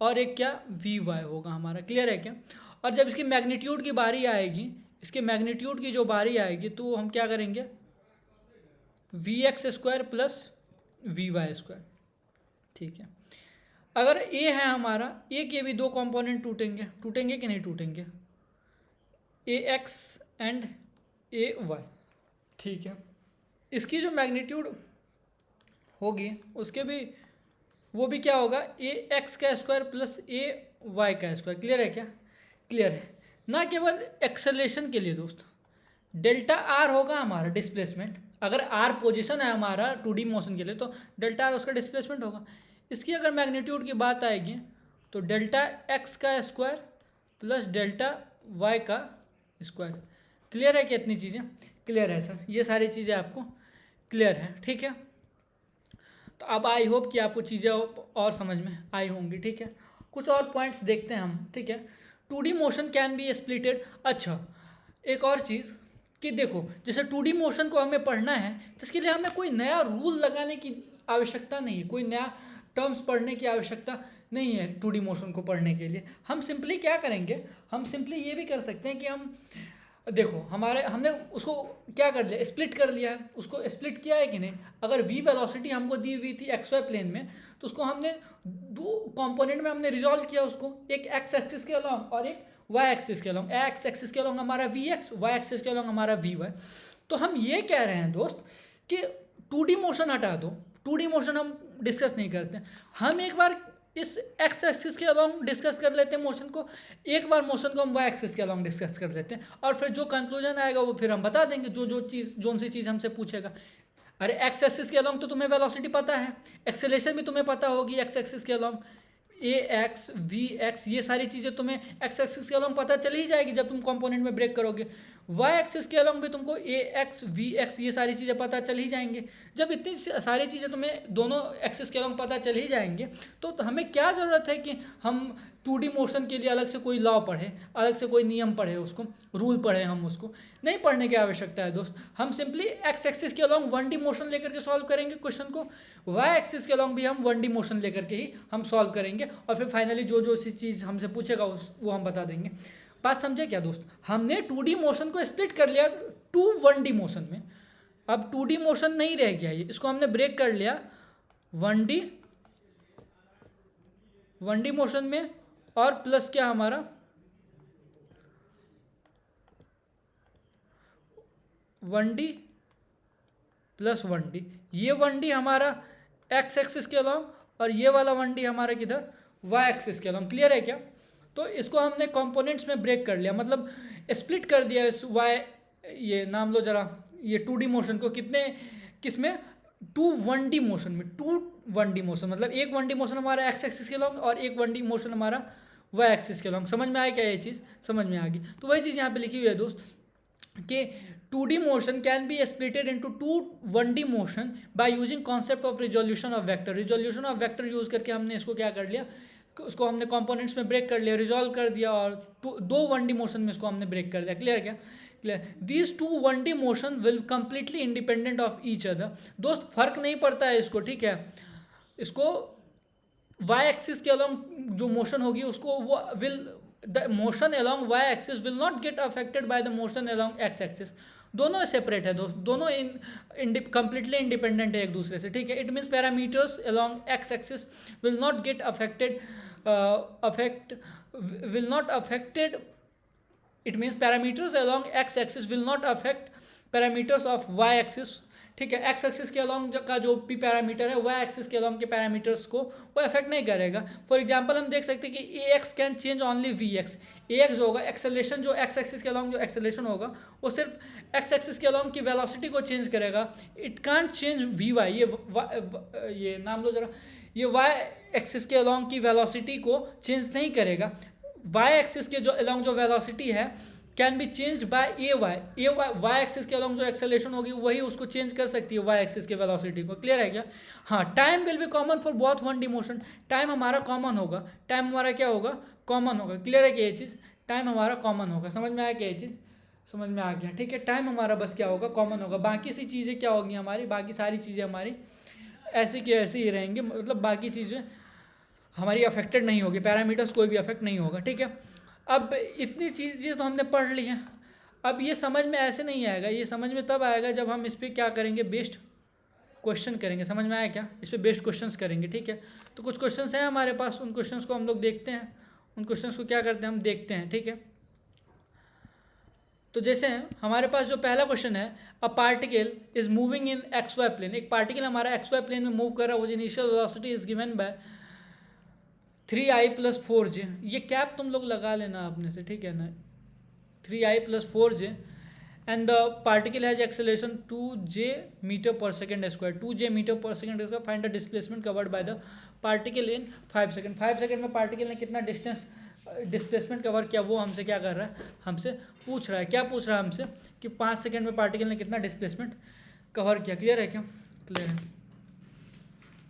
S1: और एक क्या, वी वाई होगा हमारा। क्लियर है क्या? और जब इसकी मैग्नीट्यूड की बारी आएगी, इसके मैग्नीट्यूड की जो बारी आएगी, तो हम क्या करेंगे, v x square plus v y square. ठीक है, अगर a है हमारा, a के भी दो कंपोनेंट टूटेंगे, टूटेंगे कि नहीं टूटेंगे, A X and A Y. ठीक है, इसकी जो मैग्नीट्यूड होगी उसके भी, वो भी क्या होगा, ए एक्स का स्क्वायर प्लस ए वाई का स्क्वायर। क्लियर है क्या? क्लियर है ना? केवल एक्सेलरेशन के लिए दोस्त डेल्टा आर होगा हमारा डिस्प्लेसमेंट, अगर आर पोजीशन है हमारा 2D मोशन के लिए, तो डेल्टा आर उसका डिस्प्लेसमेंट होगा। इसकी अगर मैग्नीट्यूड की बात आएगी तो डेल्टा एक्स का स्क्वायर प्लस डेल्टा वाई का स्क्वायर। क्लियर है क्या? इतनी चीज़ें क्लियर है सर, ये सारी चीज़ें आपको क्लियर है। ठीक है, तो अब आई होप कि आपको चीज़ें और समझ में आई होंगी। ठीक है, कुछ और पॉइंट्स देखते हैं हम। ठीक है, 2D motion can be splitted. अच्छा, एक और चीज़ कि देखो, जैसे 2D मोशन को हमें पढ़ना है तो इसके लिए हमें कोई नया रूल लगाने की आवश्यकता नहीं है, कोई नया टर्म्स पढ़ने की आवश्यकता नहीं है 2D मोशन को पढ़ने के लिए। हम सिंपली क्या करेंगे, हम सिंपली ये भी कर सकते हैं कि हम देखो, हमने उसको क्या कर लिया, स्प्लिट कर लिया है, उसको स्प्लिट किया है कि नहीं। अगर v वेलोसिटी हमको दी हुई थी एक्स वाई प्लेन में, तो उसको हमने दो कंपोनेंट में हमने रिजॉल्व किया उसको, एक एक्स एक्सिस के अलॉन्ग और एक वाई एक्सिस के अलॉन्ग। एक्स एक्सिस के अलॉन्ग हमारा वी एक्स, वाई एक्सिस के अलॉन्ग हमारा वी वाई। तो हम ये कह रहे हैं दोस्त कि 2D मोशन हटा दो, 2D मोशन हम डिस्कस नहीं करते, हम एक बार इस एक्स एक्सिस के अलॉन्ग डिस्कस कर लेते हैं मोशन को, एक बार मोशन को हम वाई एक्सिस के अलॉन्ग डिस्कस कर लेते हैं, और फिर जो कंक्लूजन आएगा वो फिर हम बता देंगे, जो सी चीज़ हमसे पूछेगा। अरे एक्स एक्सिस के अलॉन्ग तो तुम्हें वेलोसिटी पता है, एक्सेलेरेशन भी तुम्हें पता होगी एक्स एक्सिस के along, a x v x, ये सारी चीज़ें तुम्हें एक्स एक्सिस के अलॉन्ग पता चल ही जाएगी जब तुम कंपोनेंट में ब्रेक करोगे। वाई एक्सिस के अलॉन्ग भी तुमको ए एक्स वी एक्स ये सारी चीज़ें पता चल ही जाएंगे। जब इतनी सारी चीज़ें तुम्हें दोनों एक्सिस के अलॉन्ग पता चल ही जाएंगे तो हमें क्या ज़रूरत है कि हम 2D मोशन के लिए अलग से कोई लॉ पढ़े, अलग से कोई नियम पढ़े, उसको रूल पढ़े, हम उसको नहीं पढ़ने की आवश्यकता है दोस्त। हम सिंपली एक्स एक्सिस के अलॉन्ग 1D मोशन लेकर के सॉल्व करेंगे क्वेश्चन को, वाई एक्सिस के अलॉन्ग भी हम 1D मोशन लेकर के ही हम सॉल्व करेंगे, और फिर फाइनली जो जो सी चीज़ हमसे पूछेगा वो हम बता देंगे। बात समझे क्या दोस्त? हमने 2D मोशन को स्प्लिट कर लिया 1D मोशन में। अब 2D मोशन नहीं रह गया, ये इसको हमने ब्रेक कर लिया 1D मोशन में, और प्लस क्या हमारा 1D प्लस 1D। ये 1D हमारा एक्स एक्सिस के अलॉन्ग, और ये वाला 1D हमारा किधर, वाई एक्सिस के अलॉन्ग। क्लियर है क्या? तो इसको हमने कंपोनेंट्स में ब्रेक कर लिया, मतलब स्प्लिट कर दिया इस वाई, ये नाम लो जरा, ये 2D मोशन को किस में 1D मोशन में। 1D मोशन मतलब एक 1D मोशन हमारा एक्स एक्सिस के अलॉन्ग और एक 1D मोशन हमारा वाई एक्सिस के अलॉन्ग। समझ में आया क्या ये चीज़? समझ में आ गई। तो वही चीज़ यहाँ पे लिखी हुई है दोस्त कि 2D motion can be splitted into 1D motion by using concept of resolution of vector. Resolution of vector use करके हमने इसको क्या कर लिया, उसको हमने कंपोनेंट्स में ब्रेक कर लिया, रिजॉल्व कर दिया, और दो 1D मोशन में इसको हमने ब्रेक कर दिया। क्लियर है क्या? Clear. These 1D motion will completely independent of each other. दोस्त फर्क नहीं पड़ता है इसको, ठीक है? इसको वाई एक्सिस के अलॉन्ग जो मोशन होगी उसको वो the motion along y axis will not get affected by the motion along x axis. दोनों सेपरेट है दोस्त, दोनों कंप्लीटली इंडिपेंडेंट है एक दूसरे से, ठीक है? It means parameters along x axis will not gate affected. It means parameters along x axis will not affect parameters of y axis, ठीक है? एक्स एक्सिस के अलॉन्ग का जो भी पैरामीटर है वाई एक्सिस के अलॉन्ग के पैरामीटर्स को वो अफेक्ट नहीं करेगा। फॉर एग्जांपल हम देख सकते हैं कि A X can change only V X. A X होगा एक्सेलेरेशन, जो एक्स एक्सिस के अलॉन्ग जो एक्सेलेरेशन होगा वो सिर्फ एक्स एक्सिस के अलॉन्ग की वेलोसिटी को चेंज करेगा। It can't change V Y. ये नाम लो जरा, ये वाई एक्सिस के अलॉन्ग की वेलोसिटी को चेंज नहीं करेगा। वाई एक्सिस के जो अलॉन्ग जो वेलोसिटी है can be changed by a y axis के अलॉन्ग जो एक्सेलेरेशन होगी वही उसको चेंज कर सकती है वाई एक्सिस के वेलोसिटी को। क्लियर है क्या? हाँ, time will be common for both 1D motion. Time हमारा कॉमन होगा, टाइम हमारा क्या होगा, कॉमन होगा। क्लियर है क्या ये चीज़? टाइम हमारा कॉमन होगा। समझ में आया क्या ये चीज़? समझ में आ गया, ठीक है? टाइम हमारा बस क्या होगा, कॉमन होगा। बाकी सी चीज़ें क्या होगी हमारी, बाकी सारी चीज़ें हमारी ऐसे की ऐसे ही रहेंगी, मतलब बाकी चीज़ें हमारी अफेक्टेड नहीं होगी, पैरामीटर्स कोई भी अफेक्ट नहीं होगा, ठीक है? अब इतनी चीज़ें तो हमने पढ़ ली हैं। अब ये समझ में ऐसे नहीं आएगा, ये समझ में तब आएगा जब हम इस पर क्या करेंगे, बेस्ड क्वेश्चन करेंगे। समझ में आया क्या? इस पर बेस्ड क्वेश्चंस करेंगे, ठीक है? तो कुछ क्वेश्चंस हैं हमारे पास, उन क्वेश्चंस को हम लोग देखते हैं, उन क्वेश्चंस को क्या करते हैं हम देखते हैं, ठीक है? तो जैसे हमारे पास जो पहला क्वेश्चन है, a particle is moving in x y plane. एक पार्टिकल हमारा एक्स वाई प्लेन में मूव कर रहा है, वो initial velocity is given by 3i + 4j। ये कैप तुम लोग लगा लेना अपने से, ठीक है ना? 3i + 4j and the particle has acceleration 2j m/s²। 2j m/s²। Find the displacement covered by the particle in 5 second. 5 second में पार्टिकल ने कितना डिस्प्लेसमेंट कवर किया वो हमसे क्या कर रहा है, हमसे पूछ रहा है। क्या पूछ रहा है हमसे कि 5 सेकेंड में पार्टिकल ने कितना डिस्प्लेसमेंट कवर किया। क्लियर है क्या? क्लियर है।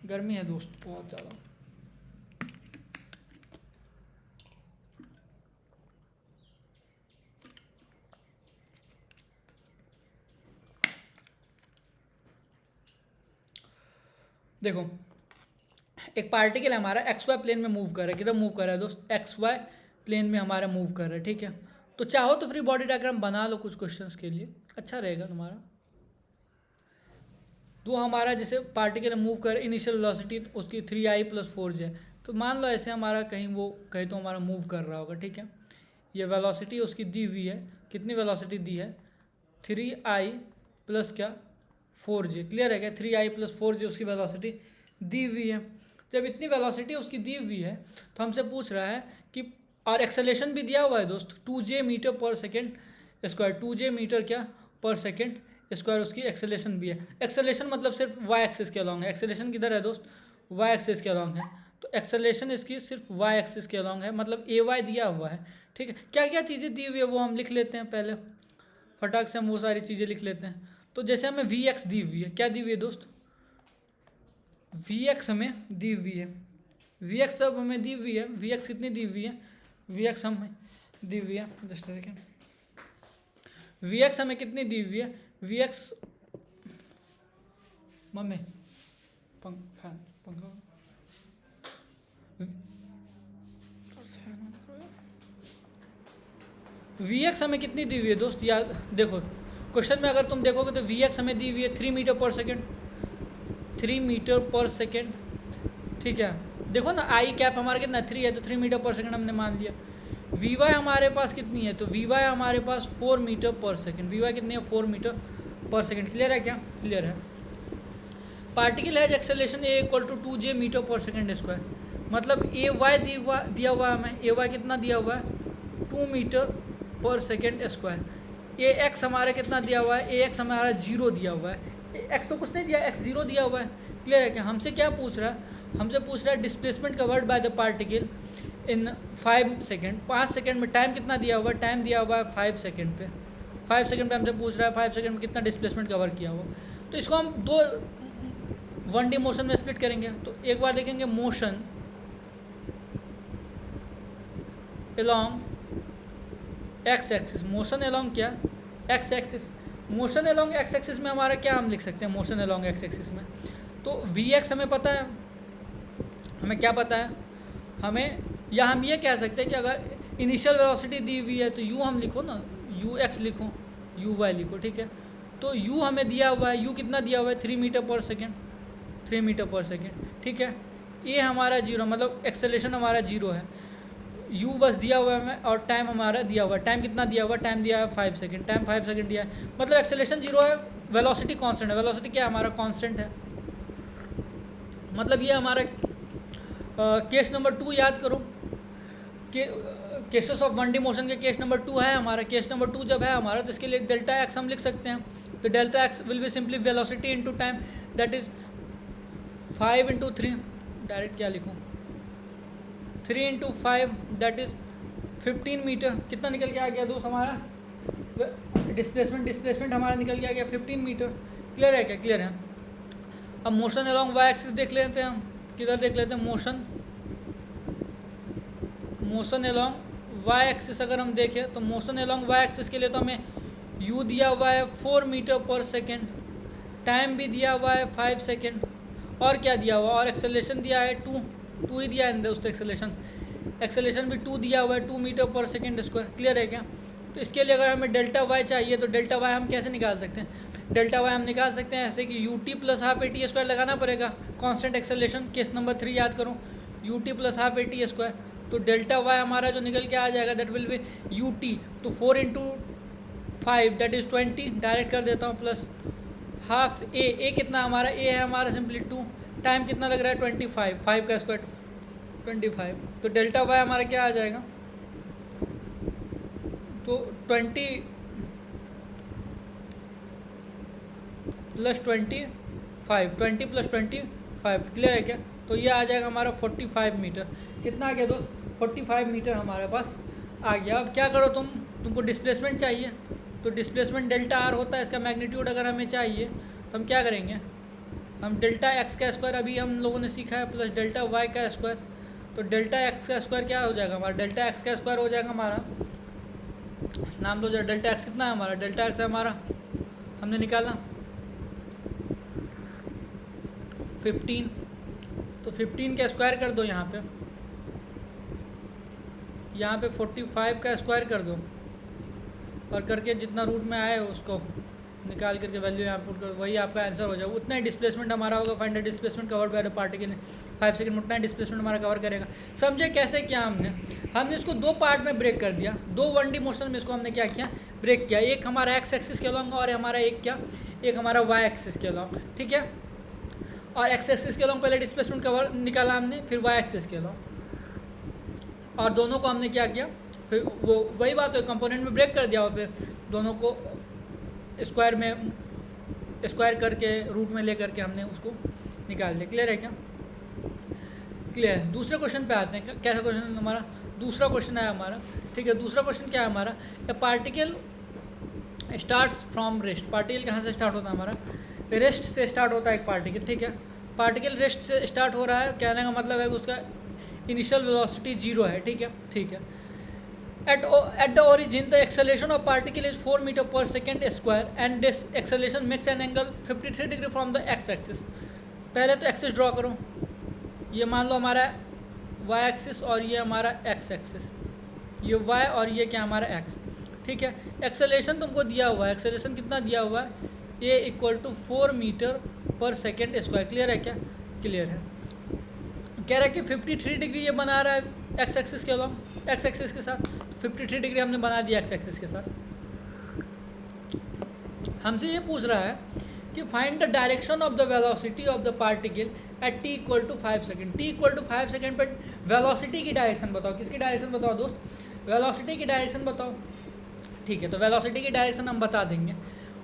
S1: गर्मी है दोस्त बहुत ज़्यादा। देखो, एक पार्टिकल हमारा एक्स वाई प्लेन में मूव कर रहा है। किधर मूव कर रहा है दोस्त? एक्स वाई प्लेन में हमारा मूव कर रहा है, ठीक है? तो चाहो तो फ्री बॉडी डायग्राम बना लो कुछ क्वेश्चंस के लिए, अच्छा रहेगा तुम्हारा। तो हमारा जैसे पार्टिकल मूव कर इनिशियल वेलोसिटी उसकी 3i + 4j। तो मान लो ऐसे हमारा कहीं तो हमारा मूव कर रहा होगा, ठीक है? ये वेलोसिटी उसकी दी हुई है, कितनी वेलोसिटी दी है, 3i + क्या 4j। क्लियर है क्या? 3i + 4j उसकी वेलोसिटी दी हुई है। जब इतनी वेलोसिटी उसकी दी हुई है तो हमसे पूछ रहा है कि, और एक्सेलेरेशन भी दिया हुआ है दोस्त 2j m/s²। 2j मीटर क्या पर सेकेंड स्क्वायर उसकी एक्सेलेरेशन भी है। एक्सेलेरेशन मतलब सिर्फ वाई एक्सिस के अलॉन्ग है। एक्सेलेरेशन किधर है दोस्त? वाई एक्सिस के अलॉन्ग है। तो एक्सेलरेशन इसकी सिर्फ वाई एक्सिस के अलॉन्ग है, मतलब ए वाई दिया हुआ है, ठीक है। क्या क्या चीज़ें दी हुई है वो हम लिख लेते हैं पहले, फटाक से हम वो सारी चीज़ें लिख लेते हैं। तो जैसे हमें वी एक्स दी हुई है, क्या दी हुई है दोस्त, वी एक्स हमें दी हुई है, वी एक्स सब हमें दी हुई है, वी एक्स कितनी दी हुई है, वी एक्स हमें दी हुई है, जस्ट सेकेंड, वी एक्स हमें कितनी दी हुई है, वी एक्स मम्मी फैन पंखा वी एक्स हमें कितनी दी हुई है दोस्त, याद देखो क्वेश्चन में अगर तुम देखोगे तो वी एक्स हमें दी हुई है 3 metre per second, 3 metre per second, ठीक है। देखो ना आई कैप हमारा कितना 3 है, तो 3 मीटर पर सेकेंड हमने मान लिया। वी वाई हमारे पास कितनी है, तो वी वाई हमारे पास 4 metre per second, we Y कितनी है 4 मीटर पर सेकेंड। क्लियर है क्या, क्लियर है। Particle has acceleration a equal to 2j metre per second square, मतलब ए वाई दिया हुआ है हमें, ए वाई कितना दिया हुआ है 2 मीटर पर सेकेंड स्क्वायर। ए एक्स हमारा कितना दिया हुआ है, ए एक्स हमारा 0 दिया हुआ है, एक्स तो कुछ नहीं दिया, एक्स 0 दिया हुआ है। क्लियर है क्या, हमसे क्या पूछ रहा है, हमसे पूछ रहा है displacement covered by the particle in 5 second, 5 second में टाइम कितना दिया हुआ है, टाइम दिया हुआ है 5 सेकेंड पे, 5 सेकेंड पे हमसे पूछ रहा है 5 सेकेंड में कितना डिस्प्लेसमेंट कवर किया हुआ। तो इसको हम दो 1D मोशन में स्प्लिट करेंगे। तो एक बार देखेंगे motion along X axis, motion along क्या X axis, motion along X axis में हमारा क्या हम लिख सकते हैं, मोशन एलॉन्ग एक्स एक्सिस में तो वी एक्स हमें पता है, हमें क्या पता है हमें, या हम ये कह सकते हैं कि अगर इनिशियल वेलोसिटी दी हुई है तो यू हम लिखो ना, यू एक्स लिखो, यू वाई लिखो, ठीक है। तो यू हमें दिया हुआ है, यू कितना दिया हुआ है 3 metre per second, 3 metre per second, ठीक है। ए हमारा 0, मतलब एक्सेलरेशन हमारा 0 है, यू बस दिया हुआ है हमें, और टाइम हमारा दिया हुआ है, टाइम कितना दिया हुआ है, टाइम दिया है 5 सेकेंड, टाइम 5 सेकेंड दिया है, मतलब एक्सेलरेशन 0 है, वेलोसिटी कांस्टेंट है, वेलोसिटी क्या हमारा कांस्टेंट है, मतलब ये हमारा केस नंबर 2 याद करो, केसेस ऑफ 1D मोशन के केस नंबर 2 है हमारा, केस नंबर 2 जब है हमारा तो इसके लिए डेल्टा एक्स हम लिख सकते हैं, तो delta x will be simply velocity into time, that is 5 into 3, direct क्या लिखूँ 3 इंटू 5 दैट इज़ 15 मीटर, कितना निकल के आ गया दोस्त हमारा डिस्प्लेसमेंट हमारा निकल के आ गया 15 मीटर। क्लियर है क्या, क्लियर है। अब मोशन अलॉन्ग वाई एक्सिस देख लेते हैं हम, किधर देख लेते हैं, मोशन अलॉन्ग वाई एक्सिस अगर हम देखें तो मोशन अलॉन्ग वाई एक्सिस के लिए तो हमें यू दिया हुआ है 4 मीटर पर सेकेंड, टाइम भी दिया हुआ है 5 सेकेंड, और क्या दिया हुआ, और एक्सेलरेशन दिया है 2 ही दिया है दोस्तों, एक्सेलरेशन भी 2 दिया हुआ है 2 metre per second square. Clear है क्या। तो इसके लिए अगर हमें डेल्टा वाई चाहिए तो डेल्टा वाई हम कैसे निकाल सकते हैं, डेल्टा वाई हम निकाल सकते हैं ऐसे कि U T plus half A T square लगाना पड़ेगा, कांस्टेंट एक्सेलरेशन, केस नंबर 3 याद करो, U T plus half A T square, तो डेल्टा वाई हमारा जो निकल के आ जाएगा that will B U T, तो 4 इंटू 5 दैट इज़ 20, डायरेक्ट कर देता हूँ, प्लस हाफ ए कितना हमारा, ए है हमारा सिंपली 2, टाइम कितना लग रहा है 25, 5 का स्क्वायर 25, तो डेल्टा वाई हमारा क्या आ जाएगा, तो 20 प्लस 25, 20 प्लस 25, क्लियर है क्या। तो ये आ जाएगा हमारा 45 मीटर, कितना आ गया दोस्त 45 मीटर हमारे पास आ गया। अब क्या करो तुमको डिस्प्लेसमेंट चाहिए, तो डिस्प्लेसमेंट डेल्टा आर होता है, इसका मैग्नीट्यूड अगर हमें चाहिए तो हम क्या करेंगे, हम डेल्टा एक्स का स्क्वायर अभी हम लोगों ने सीखा है प्लस डेल्टा वाई का स्क्वायर, तो डेल्टा एक्स का स्क्वायर क्या हो जाएगा हमारा, डेल्टा एक्स का स्क्वायर हो जाएगा हमारा, नाम दो जरा, डेल्टा एक्स कितना है हमारा, डेल्टा एक्स हमारा हमने निकाला 15, तो 15 का स्क्वायर कर दो यहाँ पे 45 का स्क्वायर कर दो, और करके जितना रूट में आए उसको निकाल करके वैल्यू यहाँ पुट करो, वही आपका आंसर हो जाएगा। उतना ही डिस्प्लेसमेंट हमारा होगा, find the displacement covered by the particle 5 second में, उतना ही डिस्प्लेसमेंट हमारा कवर करेगा। समझे कैसे किया हमने इसको दो पार्ट में ब्रेक कर दिया, दो 1D मोशन में इसको हमने क्या किया, ब्रेक किया, एक हमारा एक्स एक्सिस के अलॉन्ग और हमारा एक हमारा वाई एक्सिस के अलॉन्ग, ठीक है। और एक्स एक्सिस के अलॉन्ग पहले डिस्प्लेसमेंट कवर निकाला हमने, फिर वाई एक्सिस के अलॉन्ग, और दोनों को हमने क्या किया, फिर वो वही बात है, कंपोनेंट में ब्रेक कर दिया और फिर दोनों को स्क्वायर करके रूट में ले करके हमने उसको निकाल दिया। क्लियर है क्या। क्लियर है। दूसरे क्वेश्चन पे आते हैं। कैसा क्वेश्चन है हमारा? दूसरा क्वेश्चन है हमारा, ठीक है। दूसरा क्वेश्चन क्या है हमारा? ए particle starts from rest. Particle कहाँ से स्टार्ट होता है हमारा? रेस्ट से स्टार्ट होता है एक पार्टिकल, ठीक है। पार्टिकल रेस्ट से स्टार्ट हो रहा है, कहने का मतलब है कि उसका इनिशियल वेलोसिटी 0 है, ठीक है, ठीक है। At the origin, the acceleration of particle is 4 meter per second square and this acceleration makes an angle 53 degree from the x-axis। पहले तो एक्सिस ड्रॉ करो, ये मान लो हमारा y एक्सिस और ये हमारा x एक्सिस, ये y और ये क्या हमारा x, ठीक है। एक्सेलेरेशन तुमको दिया हुआ है, एक्सेलेरेशन कितना दिया हुआ है? a = 4 metre per second square. Clear है क्या? क्लियर है। कह रहा है कि 53 डिग्री ये बना रहा है एक्स एक्सिस के अलॉन्ग, एक्स एक्सिस के साथ। 53 डिग्री हमने बना दिया एक्स एक्सिस के साथ। हमसे ये पूछ रहा है कि find the direction of the velocity of the particle eight t = 5 second. t = 5 second पर वेलोसिटी की डायरेक्शन बताओ। किसकी डायरेक्शन बताओ दोस्त? वेलोसिटी की डायरेक्शन बताओ, ठीक है। तो वेलोसिटी की डायरेक्शन हम बता देंगे।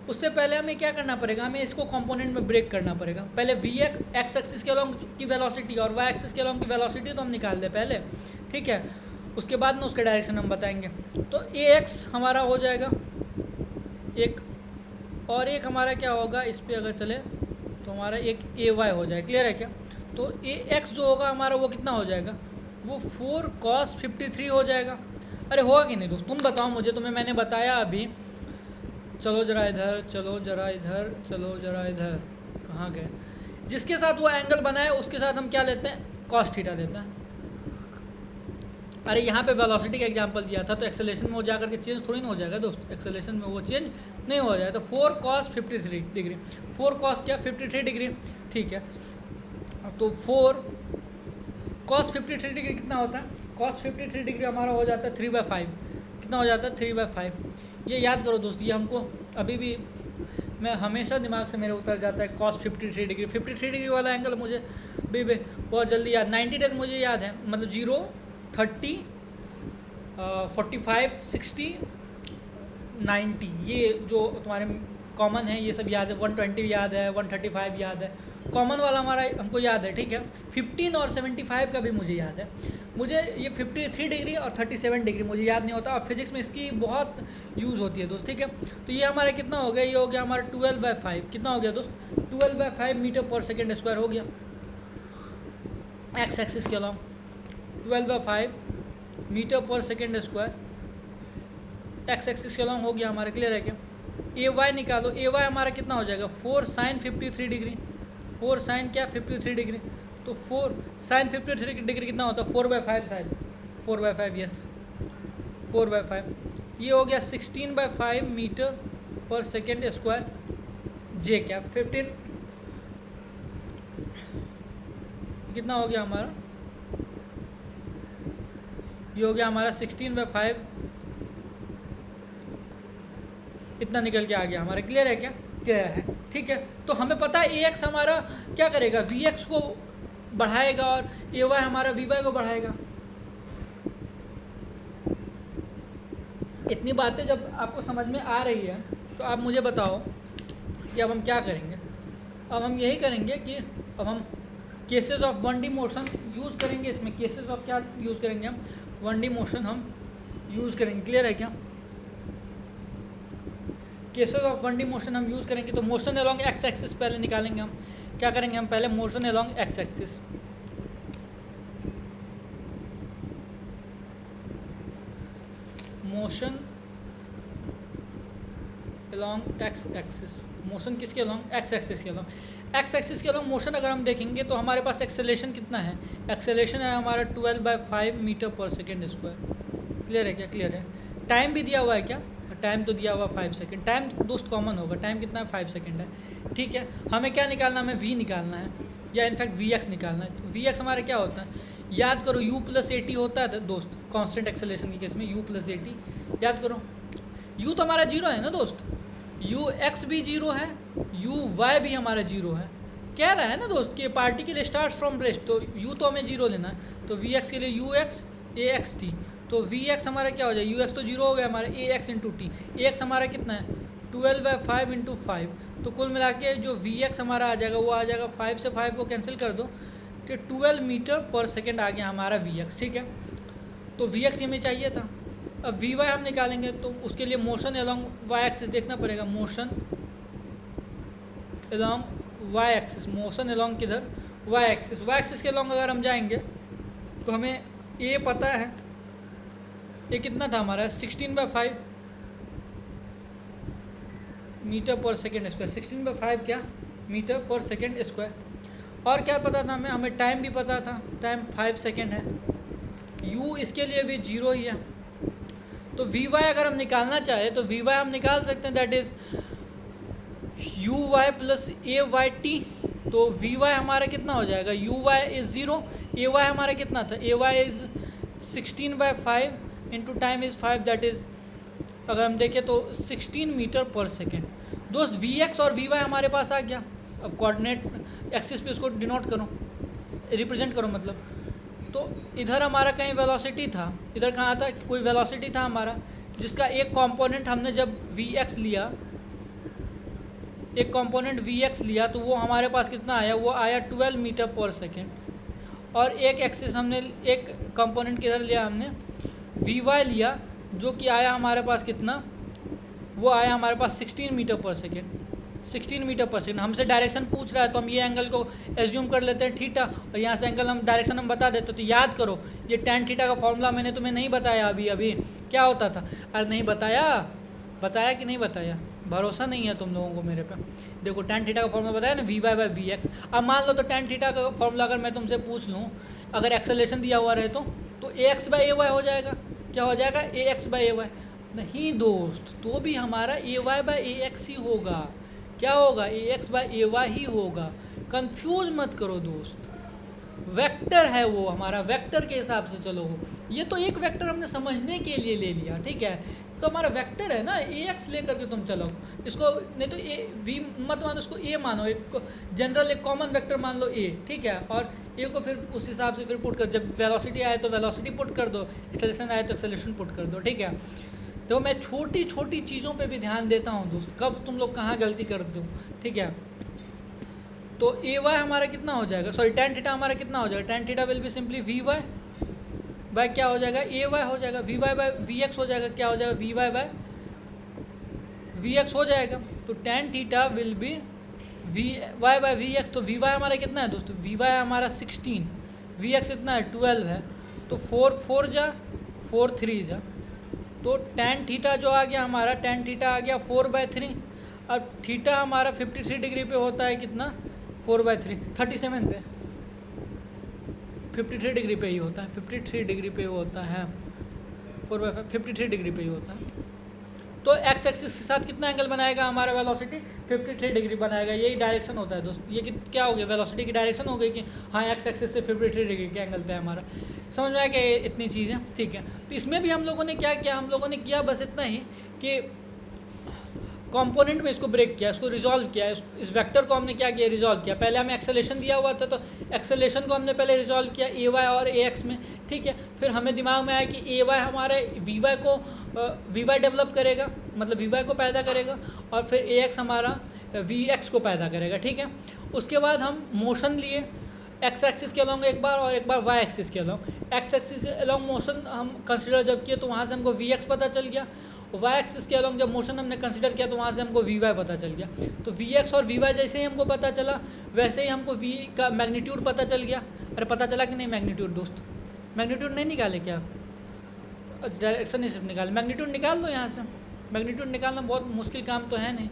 S1: उससे पहले हमें क्या करना पड़ेगा? हमें इसको कंपोनेंट में ब्रेक करना पड़ेगा। पहले वी एक्स एक्सिस के अलॉन्ग की वेलोसिटी और वाई एक्सिस के अलॉन्ग की वेलोसिटी तो हम निकाल दें पहले, ठीक है। उसके बाद में उसका डायरेक्शन हम बताएंगे। तो ए एक्स हमारा हो जाएगा एक, और एक हमारा क्या होगा इस पर अगर चले तो हमारा एक ए वाई हो जाएगा। क्लियर है क्या? तो ए एक्स जो होगा हमारा वो कितना हो जाएगा? वो 4 cos 53 हो जाएगा। अरे होगा कि नहीं दोस्त? तुम बताओ मुझे, तुम्हें मैंने बताया अभी। चलो जरा इधर, चलो जरा इधर, चलो जरा इधर, कहाँ गए? जिसके साथ वो एंगल बनाए उसके साथ हम क्या लेते हैं? cos थीटा लेते हैं। अरे यहाँ पे वेलोसिटी का एग्जांपल दिया था, तो एक्सेलेरेशन में वो जा करके चेंज थोड़ी ना हो जाएगा दोस्त, एक्सेलेरेशन में वो चेंज नहीं हो जाएगा। तो 4 cos 53 डिग्री, 4 cos क्या 53 डिग्री, ठीक है। तो 4 cos 53 डिग्री कितना होता है? cos 53 डिग्री हमारा हो जाता है 3/5। कितना हो जाता है? 3/5। ये याद करो दोस्त, ये हमको अभी भी मैं हमेशा दिमाग से मेरे उतर जाता है cos 53 डिग्री। 53 डिग्री वाला एंगल मुझे भी बहुत जल्दी याद, 90 तक मुझे याद है, मतलब 0, 30, 45, 60, 90, ये जो तुम्हारे कॉमन है ये सब याद है। 120 याद है, 135 याद है, कॉमन वाला हमारा हमको याद है, ठीक है। 15 और 75 का भी मुझे याद है। मुझे ये 53 डिग्री और 37 डिग्री मुझे याद नहीं होता, और फिजिक्स में इसकी बहुत यूज़ होती है दोस्त, ठीक है। तो ये हमारा कितना हो गया? ये हो गया हमारा 12/5। कितना हो गया दोस्त? 12/5 मीटर पर सेकेंड स्क्वायर हो गया एक्स एक्सिस के along. 12/5 metre per second square x axis के अलॉन्ग हो गया हमारा। क्लियर है क्या? ए वाई निकालो। ए वाई हमारा कितना हो जाएगा? 4 sin 53 डिग्री, 4 sin क्या 53 डिग्री, तो 4 sin 53 डिग्री कितना होता है? 4/5 शायद, 4/5, यस 4/5। ये हो गया 16/5 मीटर पर सेकेंड स्क्वायर जे क्या 15 कितना हो गया हमारा? ये हो गया हमारा 16/5, इतना निकल के आ गया हमारा। क्लियर है क्या? क्लियर है, ठीक है। तो हमें पता है ए एक्स हमारा क्या करेगा? वी एक्स को बढ़ाएगा और ए वाई हमारा वी वाई को बढ़ाएगा। इतनी बातें जब आपको समझ में आ रही है तो आप मुझे बताओ कि अब हम क्या करेंगे। अब हम यही करेंगे कि अब हम cases of 1D motion use करेंगे। इसमें केसेस ऑफ क्या यूज़ करेंगे? हम 1D मोशन हम यूज़ करेंगे। क्लियर है क्या? केसेस ऑफ 1D मोशन हम यूज़ करेंगे। तो मोशन अलॉन्ग एक्स एक्सिस पहले निकालेंगे हम। क्या करेंगे हम? पहले motion along x axis, motion along x axis, motion किसके अलॉन्ग? एक्स एक्सिस के अलॉन्ग। एक्स एक्सिस के अलॉन्ग मोशन अगर हम देखेंगे तो हमारे पास एक्सेलेरेशन कितना है? एक्सेलेरेशन है हमारा 12/5 metre per second square. Clear है क्या? क्लियर है। टाइम भी दिया हुआ है क्या? टाइम तो दिया हुआ 5 सेकेंड। टाइम दोस्त कॉमन होगा, टाइम कितना है? 5 सेकेंड है, ठीक है। हमें क्या निकालना है? हमें वी निकालना है, या इनफैक्ट वी एक्स निकालना है। तो वी एक्स हमारा क्या होता है? याद करो u+at होता है दोस्त कांस्टेंट एक्सेलेरेशन के केस में, u+at याद करो। u तो हमारा 0 है ना दोस्त, u x भी 0 है, u y भी हमारा 0 है। कह रहा है ना दोस्त कि पार्टिकल स्टार्ट फ्रॉम रेस्ट, तो u तो हमें 0 लेना है। तो वी एक्स के लिए ux a x t, तो वी एक्स हमारा क्या हो जाए? यू एक्स तो 0 हो गया हमारा, A x into T. A x हमारा कितना है? 12/5 × 5। तो कुल मिला के जो वी एक्स हमारा आ जाएगा वो आ जाएगा 5 से 5 को कैंसिल कर दो, कि 12 मीटर पर सेकेंड आ गया हमारा वी एक्स, ठीक है। तो वी एक्स हमें चाहिए था। अब वी वाई हम निकालेंगे तो उसके लिए मोशन अलॉन्ग वाई एक्सिस देखना पड़ेगा, motion along y axis, motion along किधर, वाई एक्सिस। वाई एक्सिस के अलॉन्ग अगर हम जाएंगे तो हमें ए पता है, ये कितना था हमारा 16/5 मीटर पर सेकेंड स्क्वायर, 16/5 क्या मीटर पर सेकेंड स्क्वायर। और क्या पता था हमें टाइम भी पता था, टाइम 5 सेकेंड है। यू इसके लिए भी 0 ही है। तो वी वाई अगर हम निकालना चाहे तो वी वाई हम निकाल सकते हैं, that is U Y plus A Y T. तो वी वाई हमारा कितना हो जाएगा, you Y is 0, A Y हमारा कितना था, A Y is 16/5 into time is 5, that is अगर हम देखें तो 16 मीटर पर सेकेंड। दोस्त वी एक्स और वी वाई हमारे पास आ गया। अब कोऑर्डिनेट एक्सिस पे उसको डिनोट करो, रिप्रेजेंट करो मतलब। तो इधर हमारा कहीं वेलोसिटी था, इधर कहाँ था, कोई वेलोसिटी था हमारा, जिसका एक कंपोनेंट हमने जब वी एक्स लिया, एक कंपोनेंट वी एक्स लिया तो वो हमारे पास कितना आया, वो आया 12 मीटर पर सेकेंड। और एक एक्सिस हमने, एक कंपोनेंट किधर लिया हमने, वी वाई लिया, जो कि आया हमारे पास कितना, वो आया हमारे पास 16 meter per second, 16 meter per second. हमसे डायरेक्शन पूछ रहा है तो हम ये एंगल को एज्यूम कर लेते हैं थीटा, और यहाँ से एंगल हम डायरेक्शन हम बता देते। तो याद करो ये tan थीटा का फॉर्मूला मैंने तुम्हें नहीं बताया अभी क्या होता था। अरे नहीं बताया कि नहीं बताया, भरोसा नहीं है तुम लोगों को मेरे पे। देखो tan थीटा का फॉर्मूला बताया ना, v y by v x. अब मान लो तो tan थीटा का फॉर्मूला अगर मैं तुमसे पूछ लूँ, अगर एक्सेलरेशन दिया हुआ रहे तो A X by A Y हो जाएगा। क्या हो जाएगा, A X by A Y. नहीं दोस्त, तो भी हमारा A Y by A X ही होगा। क्या होगा, A X by A Y ही होगा। कंफ्यूज मत करो दोस्त, वेक्टर है वो हमारा, वेक्टर के हिसाब से चलो। ये तो एक वेक्टर हमने समझने के लिए ले लिया, ठीक है। तो हमारा वेक्टर है ना, ए एक्स लेकर के तुम चलो इसको, नहीं तो ए वी मत मानो, इसको ए मानो, एक जनरल एक कॉमन वेक्टर मान लो ए, ठीक है। और ए को फिर उस हिसाब से फिर पुट कर, जब वेलोसिटी आए तो वेलोसिटी पुट कर दो, एक्सेलरेशन आए तो एक्सेलरेशन पुट कर दो, ठीक है। तो मैं छोटी छोटी चीज़ों पे भी ध्यान देता हूँ दोस्त, कब तुम लोग कहाँ गलती करते हो, ठीक है। तो ए वाई हमारा कितना हो जाएगा, सॉरी tan थीटा हमारा कितना हो जाएगा, tan theta will be simply v y by क्या हो जाएगा, ए वाई हो जाएगा, v y by v x हो जाएगा, क्या हो जाएगा, v y by v x हो जाएगा। तो tan theta will be v y by v x. तो वी वाई हमारा कितना है दोस्तों, वी वाई हमारा 16, वी एक्स इतना है 12 है, तो 4 4 जा 4 3 जा, तो tan थीटा जो आ गया हमारा, tan थीटा आ गया 4/3। अब थीटा हमारा 53 डिग्री पे होता है कितना, 4/3, 37 पे, 53 डिग्री पे ही होता है, 53 डिग्री पे होता है, 4/5 53 डिग्री पे ही होता है। तो एक्स एक्सिस के साथ कितना एंगल बनाएगा हमारा वेलोसिटी, 53 डिग्री बनाएगा। यही डायरेक्शन होता है दोस्त। ये क्या हो गया, वेलोसिटी की डायरेक्शन हो गई कि हाँ एक्स एक्सिस से 53 डिग्री के एंगल पे हमारा। समझ में आया कि इतनी चीज़ें, ठीक है। तो इसमें भी हम लोगों ने क्या किया, हम लोगों ने किया बस इतना ही कि कंपोनेंट में इसको ब्रेक किया, इसको रिजॉल्व किया, इस वेक्टर को हमने क्या किया, रिजॉल्व किया। पहले हमें एक्सेलेरेशन दिया हुआ था तो एक्सेलेरेशन को हमने पहले रिजॉल्व किया ए वाई और ए एक्स में, ठीक है। फिर हमें दिमाग में आया कि ए वाई हमारे वी वाई को वी वाई डेवलप करेगा, मतलब वी वाई को पैदा करेगा, और फिर ए एक्स हमारा वी एक्स को पैदा करेगा, ठीक है। उसके बाद हम मोशन लिए एक्स एक्सिस के अलॉन्ग एक बार और एक बार वाई एक्सिस के अलॉन्ग। एक्स एक्सिस के अलॉन्ग मोशन हम कंसिडर जब किए तो वहाँ से हमको वी एक्स पता चल गया, वाई एक्सिस के अलॉन्ग जब मोशन हमने कंसिडर किया तो वहाँ से हमको वी वाई पता चल गया। तो वी एक्स और वी वाई जैसे ही हमको पता चला वैसे ही हमको वी का मैग्नीट्यूड पता चल गया। अरे पता चला कि नहीं मैग्नीट्यूड दोस्त, मैग्नीट्यूड नहीं निकाले क्या, डायरेक्शन ही सिर्फ निकाले, मैग्नीट्यूड निकाल लो यहाँ से। मैग्नीट्यूड निकालना बहुत मुश्किल काम तो है नहीं।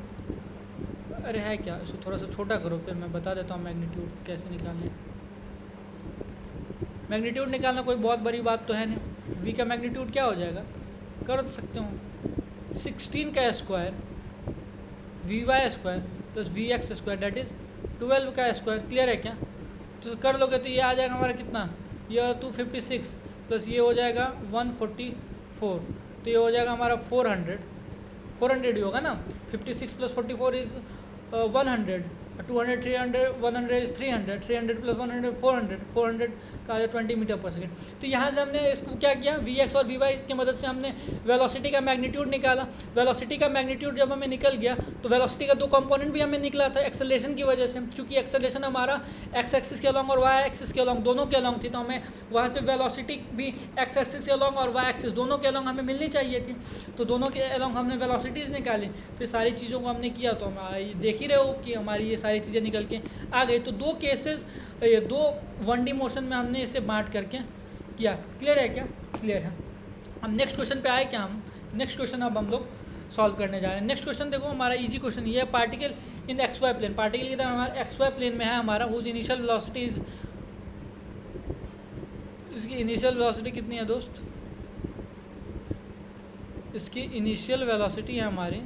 S1: अरे है क्या, इसको थोड़ा सा छोटा करो फिर मैं बता देता हूँ मैग्नीट्यूड कैसे निकालने। मैग्नीट्यूड निकालना कोई बहुत बड़ी बात तो है नहीं। वी का मैग्नीट्यूड क्या हो जाएगा, कर तो सकते हो, 16 का square v y square plus v x square that is 12 का स्क्वायर। क्लियर है क्या, तो कर लोगे तो ये आ जाएगा हमारा कितना, ये 256 प्लस ये हो जाएगा 144, तो ये हो जाएगा हमारा 400 ही होगा ना। 56 प्लस 44 इज़ 100, 200 300 100 इज 300, 300 प्लस 100 400, 400 का आ 20 मीटर पर सेकेंड। तो यहाँ से हमने इसको क्या किया, वी एक्स और वी वाई की मदद से हमने वेलोसिटी का मैग्नीट्यूड निकाला। वेलोसिटी का मैग्नीट्यूड जब हमें निकल गया तो वेलोसिटी का दो कंपोनेंट भी हमें निकला था एक्सेलरेशन की वजह से, क्योंकि एक्सेलरेशन हमारा एक्स एक्सिस के अलॉन्ग और वाई एक्सिस के अलॉन्ग दोनों के अलॉन्ग थी, तो हमें वहाँ से वेलोसिटी भी एक्स एक्सिस के अलॉन्ग और वाई एक्सिस दोनों के अलॉन्ग हमें मिलनी चाहिए थी। तो दोनों के अलॉन्ग हमने वेलोसिटीज़ निकाली, फिर सारी चीज़ों को हमने किया, तो हम देख ही रहे हो कि हमारी ये सारी चीज़ें निकल के आ गई। तो दो केसेस, ये दो 1D मोशन में हमने इसे बांट करके किया। क्लियर है क्या? क्लियर है। हम नेक्स्ट क्वेश्चन पे आए क्या? हम नेक्स्ट क्वेश्चन अब हम लोग सॉल्व करने जा रहे हैं। नेक्स्ट क्वेश्चन देखो, हमारा इजी क्वेश्चन ये है, particle in x y plane. Particle की तरह हमारा एक्स वाई प्लेन में है हमारा, हुज इनिशियल वेलोसिटी इज, इसकी इनिशियल वेलोसिटी कितनी है दोस्त? इसकी इनिशियल वेलोसिटी है हमारी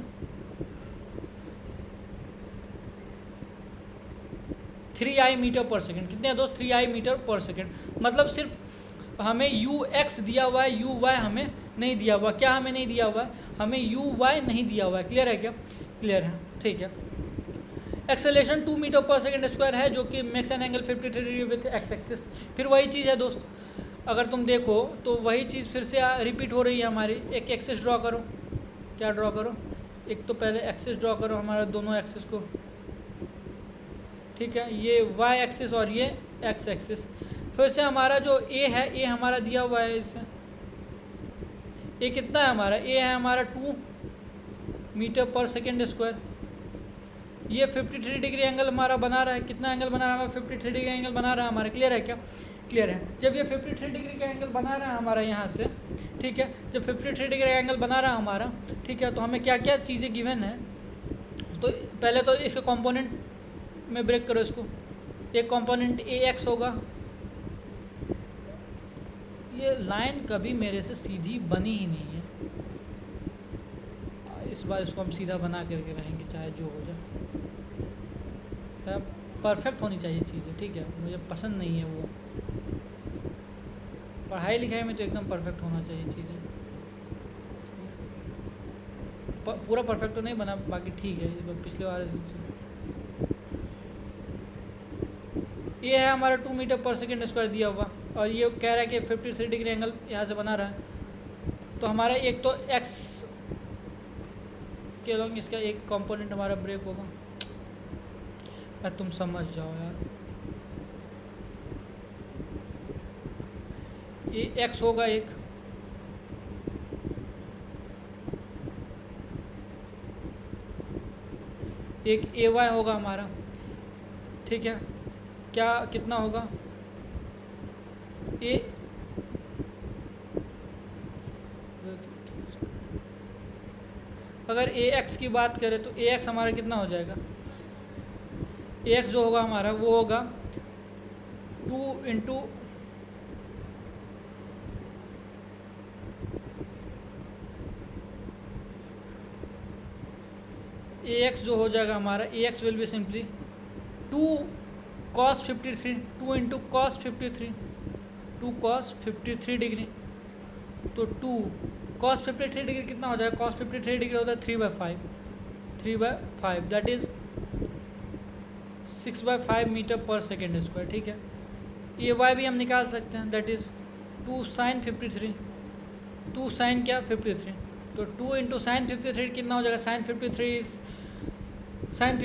S1: 3i मीटर पर सेकेंड। कितने है दोस्त? 3i metre per second. मतलब सिर्फ हमें यू एक्स दिया हुआ है, यू वाई हमें नहीं दिया हुआ। क्या हमें नहीं दिया हुआ है? हमें यू वाई नहीं दिया हुआ है। क्लियर है क्या? क्लियर है, ठीक है। Acceleration 2 metre per second square है, जो कि makes an angle 53 degree with x axis. फिर वही चीज़ है दोस्त, अगर तुम देखो तो वही चीज़ फिर से रिपीट हो रही है हमारी। एक एक्सिस ड्रॉ करो, क्या ड्रॉ करो? एक तो पहले एक्सिस ड्रॉ करो हमारा, दोनों एक्सिस को, ठीक है। ये वाई एक्सिस और ये एक्स एक्सिस। फिर से हमारा जो ए है, ए हमारा दिया हुआ है इससे, ए कितना है हमारा? ए है हमारा 2 मीटर पर सेकेंड स्क्वायर। ये 53 डिग्री एंगल हमारा बना रहा है। कितना एंगल बना रहा है? 53 डिग्री एंगल बना रहा है हमारा। क्लियर है क्या? क्लियर है। जब ये 53 डिग्री का एंगल बना रहा है हमारा यहाँ से, ठीक है, जब 53 डिग्री एंगल बना रहा है हमारा, ठीक है, तो हमें क्या क्या चीज़ें गिवन है? तो पहले तो इसके कंपोनेंट में ब्रेक करो इसको। एक कंपोनेंट ए एक्स होगा। ये लाइन कभी मेरे से सीधी बनी ही नहीं है, इस बार इसको हम सीधा बना करके रहेंगे, चाहे जो हो जाए। परफेक्ट होनी चाहिए चीज़ें, ठीक है, मुझे पसंद नहीं है वो। पढ़ाई लिखाई में तो एकदम परफेक्ट होना चाहिए चीज़ें। पूरा परफेक्ट तो नहीं बना, बाकी ठीक है। पिछले बार ये है हमारा 2 मीटर पर सेकेंड स्क्वायर दिया हुआ, और ये कह रहा है कि 53 डिग्री एंगल यहाँ से बना रहा है। तो हमारा एक तो एक्स के लॉन्ग इसका एक कंपोनेंट हमारा ब्रेक होगा। यार तुम समझ जाओ यार, ये एक्स होगा एक, ए वाई होगा हमारा, ठीक है। क्या कितना होगा? ए अगर ए एक्स की बात करें तो ए एक्स हमारा कितना हो जाएगा? ए एक्स जो होगा हमारा वो होगा 2 इंटू ए एक्स जो हो जाएगा हमारा, A X will be simply 2 cos 53, 2 into cos 53, 2 cos 53 degree. तो 2 cos 53 डिग्री कितना हो जाएगा? cos 53 डिग्री होता है 3/5, 3/5 that is 6/5 metre per second square, ठीक है। ये वाई भी हम निकाल सकते हैं, दैट इज़ 2 sin 53, 2 sin क्या? 53। तो 2 इंटू साइन 53 कितना हो जाएगा? sin 53 इज sin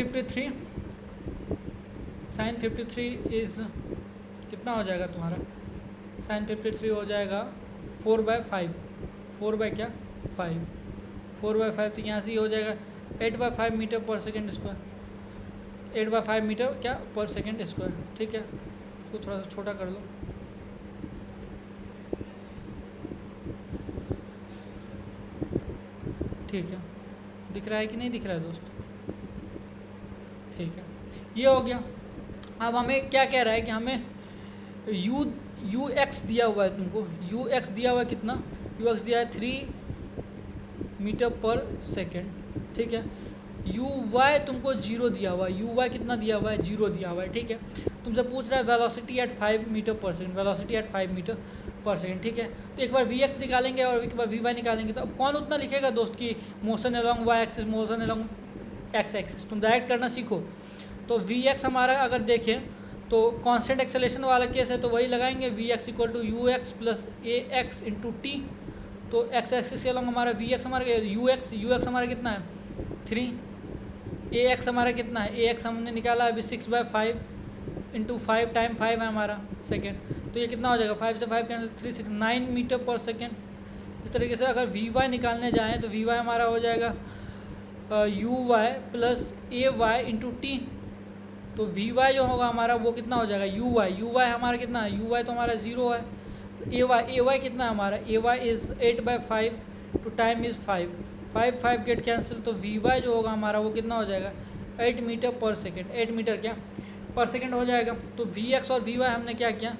S1: 53 इज़ कितना हो जाएगा तुम्हारा? sin 53 हो जाएगा 4/5, 4/क्या? 5, 4/5। तो यहाँ से ही हो जाएगा 8/5 metre per second square, 8/5 metre क्या? पर सेकेंड स्क्वायर, ठीक है। तो थोड़ा सा छोटा कर लो, ठीक है। दिख रहा है कि नहीं दिख रहा है दोस्त? ठीक है, ये हो गया। अब हमें क्या कह रहा है कि हमें यू एक्स दिया हुआ है तुमको, यू एक्स दिया हुआ है कितना? यू एक्स दिया है 3 मीटर पर सेकेंड, ठीक है। यू वाई तुमको 0 दिया हुआ है, यू वाई कितना दिया हुआ है? 0 दिया हुआ है, ठीक है। तुमसे पूछ रहा है velocity at 5 metre per second, velocity at 5 metre per second, ठीक है। तो एक बार वी एक्स निकालेंगे और एक बार वी वाई निकालेंगे। तो अब कौन उतना लिखेगा दोस्त कि motion along y axis, motion along x axis? तुम डायरेक्ट करना सीखो। तो वी एक्स हमारा अगर देखें तो कांस्टेंट एक्सेलेरेशन वाला केस है तो वही लगाएंगे, v x equal to u x plus a x into t. तो एक्स एक्सिस के अलॉन्ग हमारा वी एक्स हमारा यू एक्स हमारा कितना है 3, ए एक्स हमारा कितना है, ए एक्स हमने निकाला अभी 6/5 इंटू 5 टाइम 5 है हमारा सेकेंड। तो ये कितना हो जाएगा 5 से 5 कैंसिल 3 6 9 मीटर पर सेकेंड। इस तरीके से अगर वी वाई निकालने जाएँ तो वी वाई हमारा हो जाएगा you Y plus A y into t. तो वी वाई जो होगा हमारा वो कितना हो जाएगा यू वाई हमारा कितना है, यू वाई तो हमारा 0 है। तो ए वाई कितना है हमारा, A Y is 8/5 to time is 5 get cancel. तो वी वाई जो होगा हमारा वो कितना हो जाएगा 8 मीटर पर सेकेंड, 8 मीटर क्या पर सेकेंड हो जाएगा। तो वी एक्स और वी वाई हमने क्या किया,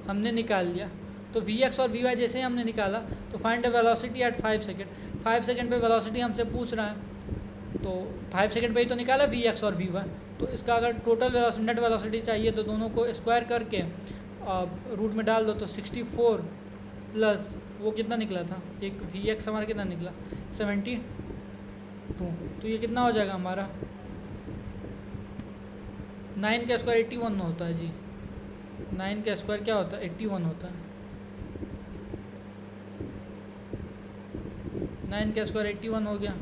S1: हमने निकाल लिया। तो वी एक्स और वी वाई जैसे ही हमने निकाला तो find the velocity at 5 second. 5 second पे वेलोसिटी हमसे पूछ रहा है तो 5 सेकेंड पे ही तो निकाला वी एक्स और वी वाई। तो इसका अगर टोटल नेट वेलोसिटी चाहिए तो दोनों को स्क्वायर करके रूट में डाल दो तो 64 प्लस वो कितना निकला था, एक वी एक्स हमारा कितना निकला 72। तो ये कितना हो जाएगा हमारा 9 का स्क्वायर 81 होता है जी। 9 का स्क्वायर क्या होता है 81 होता है। 9 का स्क्वायर 81 हो गया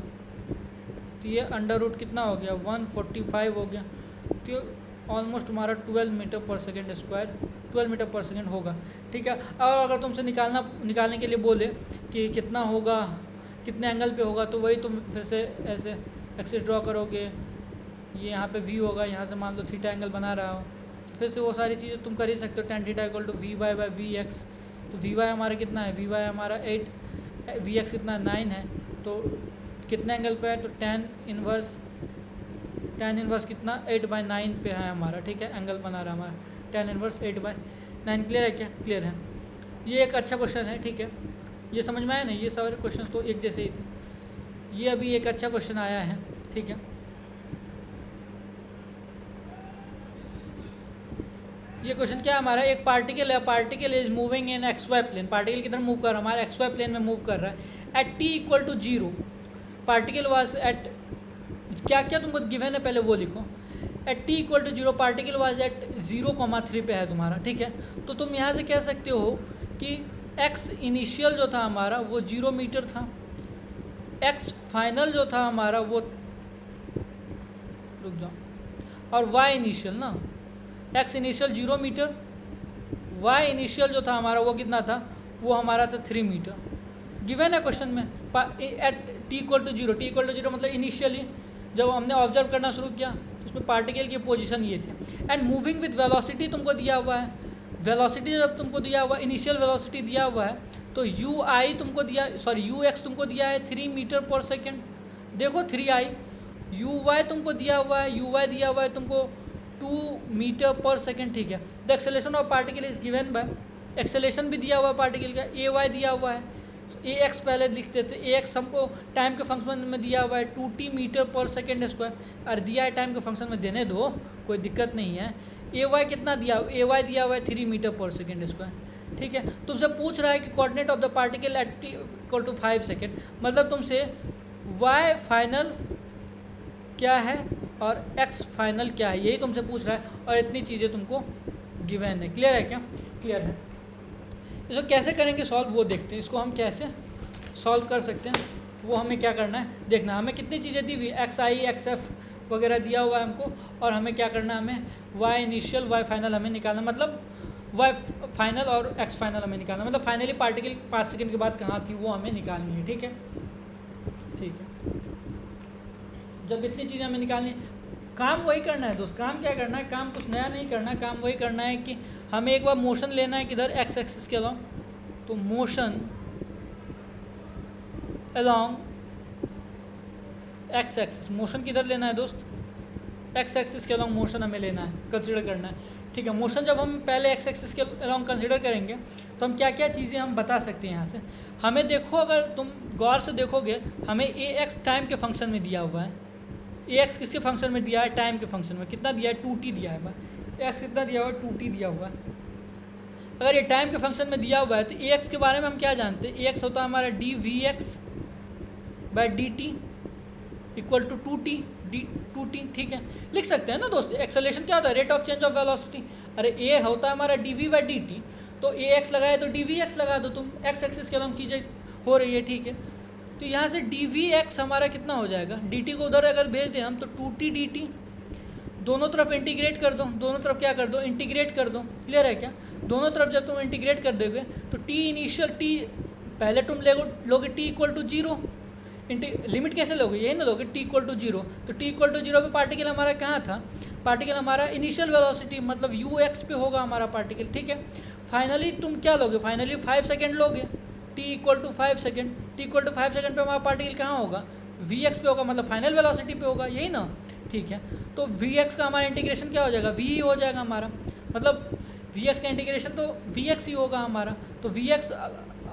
S1: तो ये अंडर रूट कितना हो गया 145 हो गया। तो ये ऑलमोस्ट हमारा 12 metre per second square 12 metre per second होगा। ठीक है। और अगर तुमसे निकालने के लिए बोले कि कितना होगा कितने एंगल पे होगा तो वही तुम फिर से ऐसे एक्सिस ड्रॉ करोगे, ये यहाँ पे वी होगा, यहाँ से मान लो थीटा एंगल बना रहा हो तो फिर से वो सारी चीज़ें तुम कर ही सकते हो। tan theta equal to v y by v x. तो वी वाई हमारा कितना है, वी वाई हमारा 8, वी एक्स कितना 9 है। तो कितने एंगल पे है तो tan इनवर्स कितना 8/9 पे है हमारा। ठीक है, एंगल बना रहा है हमारा tan इनवर्स 8/9। क्लियर है क्या, क्लियर है। ये एक अच्छा क्वेश्चन है। ठीक है, ये समझ में आया नहीं, ये सारे क्वेश्चन तो एक जैसे ही थे। ये अभी एक अच्छा क्वेश्चन आया है। ठीक है, ये क्वेश्चन क्या है हमारा, एक पार्टिकल है, particle is moving in x y plane, particle किधर मूव कर रहा है हमारा एक्स वाई प्लेन में मूव कर रहा है at t equal to 0। Particle was at क्या क्या तुमको गिवन है पहले वो लिखो। At t equal to 0 particle was at 0,3 पे है तुम्हारा। ठीक है, तो तुम यहाँ से कह सकते हो कि एक्स इनिशियल जो था हमारा वो 0 मीटर था, एक्स फाइनल जो था हमारा वो रुक जाओ, और वाई इनिशियल ना, x initial 0 metre, y initial जो था हमारा वो कितना था, वो हमारा था 3 मीटर। गिवन है क्वेश्चन में at t equal to 0, t equal to 0 मतलब इनिशियली जब हमने ऑब्जर्व करना शुरू किया तो उसमें पार्टिकल की पोजीशन ये थी। एंड मूविंग विद वेलोसिटी तुमको दिया हुआ है, वेलोसिटी जब तुमको दिया हुआ है, इनिशियल वेलोसिटी दिया हुआ है तो यू आई तुमको दिया, सॉरी यू एक्स तुमको दिया है 3 मीटर पर सेकेंड, देखो 3i। यू वाई तुमको दिया हुआ है, यू वाई दिया हुआ है तुमको 2 मीटर पर सेकेंड। ठीक है, the acceleration of particle is given bye, acceleration भी दिया हुआ है पार्टिकल का, ए वाई दिया हुआ है, ए एक्स पहले लिखते थे, ए एक्स हमको टाइम के फंक्शन में दिया हुआ है 2t metre per second square, और दिया है टाइम के फंक्शन में, देने दो कोई दिक्कत नहीं है। ए वाई कितना दिया, ए वाई दिया हुआ है 3 मीटर पर सेकेंड स्क्वायर। ठीक है, तुमसे पूछ रहा है कि coordinate of the particle at t equal to 5 second, मतलब तुमसे वाई फाइनल क्या है और एक्स फाइनल क्या है यही तुमसे पूछ रहा है, और इतनी चीज़ें तुमको गिवन है। क्लियर है क्या, क्लियर है। इसको कैसे करेंगे सॉल्व वो देखते हैं, इसको हम कैसे सॉल्व कर सकते हैं वो हमें क्या करना है देखना। हमें कितनी चीज़ें दी हुई, एक्स आई एक्स एफ वगैरह दिया हुआ है हमको, और हमें क्या करना है, हमें वाई इनिशियल वाई फाइनल हमें निकालना, मतलब वाई फाइनल और एक्स फाइनल हमें निकालना, मतलब फाइनली पार्टिकल 5 सेकेंड के बाद कहाँ थी वो हमें निकालनी है। ठीक है, ठीक है, जब इतनी चीज़ें हमें निकालनी है, काम वही करना है दोस्त, काम क्या करना है, काम कुछ नया नहीं करना है, काम वही करना है कि हमें एक बार मोशन लेना है किधर, एक्स एक्सिस के अलॉन्ग, तो motion along x axis, motion किधर लेना है दोस्त, एक्स एक्सिस के अलॉन्ग मोशन हमें लेना है, कंसिडर करना है। ठीक है, मोशन जब हम पहले एक्स एक्सिस के अलॉन्ग कंसिडर करेंगे तो हम क्या क्या चीज़ें हम बता सकते हैं यहाँ से। हमें देखो, अगर तुम गौर से देखोगे हमें ए एक्स टाइम के फंक्शन में दिया हुआ है, ए एक्स किसके फंक्शन में दिया है, टाइम के फंक्शन में, कितना दिया है 2t दिया है, एक्स कितना दिया हुआ है 2t दिया हुआ है। अगर ये टाइम के फंक्शन में दिया हुआ है तो ए एक्स के बारे में हम क्या जानते हैं, ए एक्स होता है हमारा d v x by d t equal to 2t, 2t, ठीक है, लिख सकते हैं ना दोस्त। एक्सेलरेशन क्या होता है? Rate of change of velocity. अरे ए होता है हमारा dv/dt, तो ए एक्स लगाए तो dvx लगा दो तुम, एक्स एक्सिस के अलॉन्ग चीज़ें हो रही है, ठीक है। तो यहाँ से dvx हमारा कितना हो जाएगा, dt को उधर अगर भेज दें हम तो 2t dt, दोनों तरफ इंटीग्रेट कर दो, दोनों तरफ क्या कर दो, इंटीग्रेट कर दो। क्लियर है क्या? दोनों तरफ जब तुम इंटीग्रेट कर दोगे तो t इनिशियल t, पहले तुम लोगे t इक्वल टू 0, लिमिट कैसे लोगे, यही ना लोगे, t इक्वल टू 0। तो t इक्वल टू 0 पे पार्टिकल हमारा कहाँ था, पार्टिकल हमारा इनिशियल वेलोसिटी मतलब ux पे होगा हमारा पार्टिकल, ठीक है। फाइनली तुम क्या लोगे, फाइनली 5 सेकेंड लोगे, t equal to 5 second, t equal to 5 second पे हमारा पार्टिकल कहाँ होगा, vx पे होगा, मतलब फाइनल वेलोसिटी पे होगा, यही ना, ठीक है। तो vx का हमारा इंटीग्रेशन क्या हो जाएगा, v ही हो जाएगा हमारा, मतलब vx का इंटीग्रेशन तो vx ही होगा हमारा। तो vx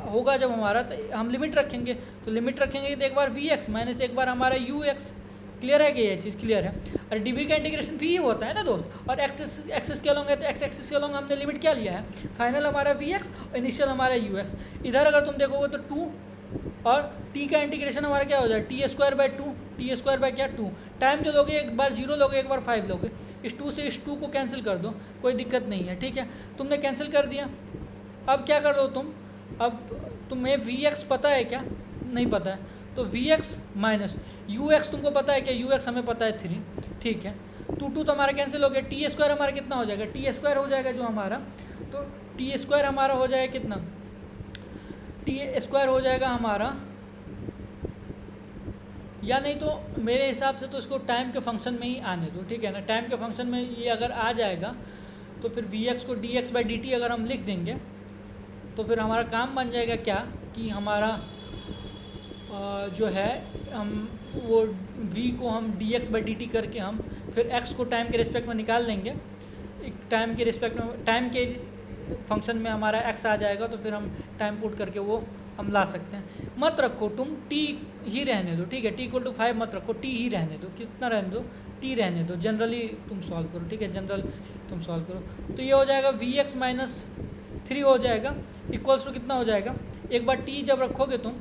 S1: होगा जब हमारा, तो हम लिमिट रखेंगे, तो लिमिट रखेंगे तो एक बार vx माइनस एक बार हमारा ux। क्लियर है कि ये चीज़ क्लियर है? और dv का इंटीग्रेशन भी होता है ना दोस्त, और एक्सिस के अलॉन्ग है तो एक्स एक्सिस के अलॉन्ग हमने लिमिट क्या लिया है, फाइनल हमारा vx, इनिशियल हमारा ux। इधर अगर तुम देखोगे तो 2, और t का इंटीग्रेशन हमारा क्या हो जाएगा, t² 2 क्या 2, टाइम जो लोगे एक बार 0 लोगे एक बार 5 लोगे, इस 2 से इस 2 को कैंसिल कर दो, कोई दिक्कत नहीं है, ठीक है। तुमने कैंसिल कर दिया, अब क्या कर दो तुम, अब तुम्हें vx पता है क्या, नहीं पता है, तो vx माइनस ux तुमको पता है क्या, ux हमें पता है 3, ठीक है। 2 तो हमारा कैंसिल हो गया, t² हमारा कितना हो जाएगा, t² हो जाएगा जो हमारा, तो t² हमारा हो जाएगा कितना, t² हो जाएगा हमारा, या नहीं तो मेरे हिसाब से तो इसको टाइम के फंक्शन में ही आने दो, ठीक है ना। टाइम के फंक्शन में ये अगर आ जाएगा तो फिर vx को dx/dt अगर हम लिख देंगे तो फिर हमारा काम बन जाएगा क्या, कि हमारा जो है हम वो v को हम dx/dt करके हम फिर x को टाइम के रिस्पेक्ट में निकाल लेंगे, टाइम के रिस्पेक्ट में, टाइम के फंक्शन में हमारा x आ जाएगा, तो फिर हम टाइम पुट करके वो हम ला सकते हैं। मत रखो तुम t ही रहने दो, ठीक है, t इक्वल टू 5 मत रखो, t ही रहने दो, कितना रहने दो, t रहने दो, जनरली तुम सॉल्व करो, ठीक है, जनरल तुम सॉल्व करो। तो ये हो जाएगा vx माइनस 3 हो जाएगा, इक्वल्स टू कितना हो जाएगा, एक बार t जब रखोगे तुम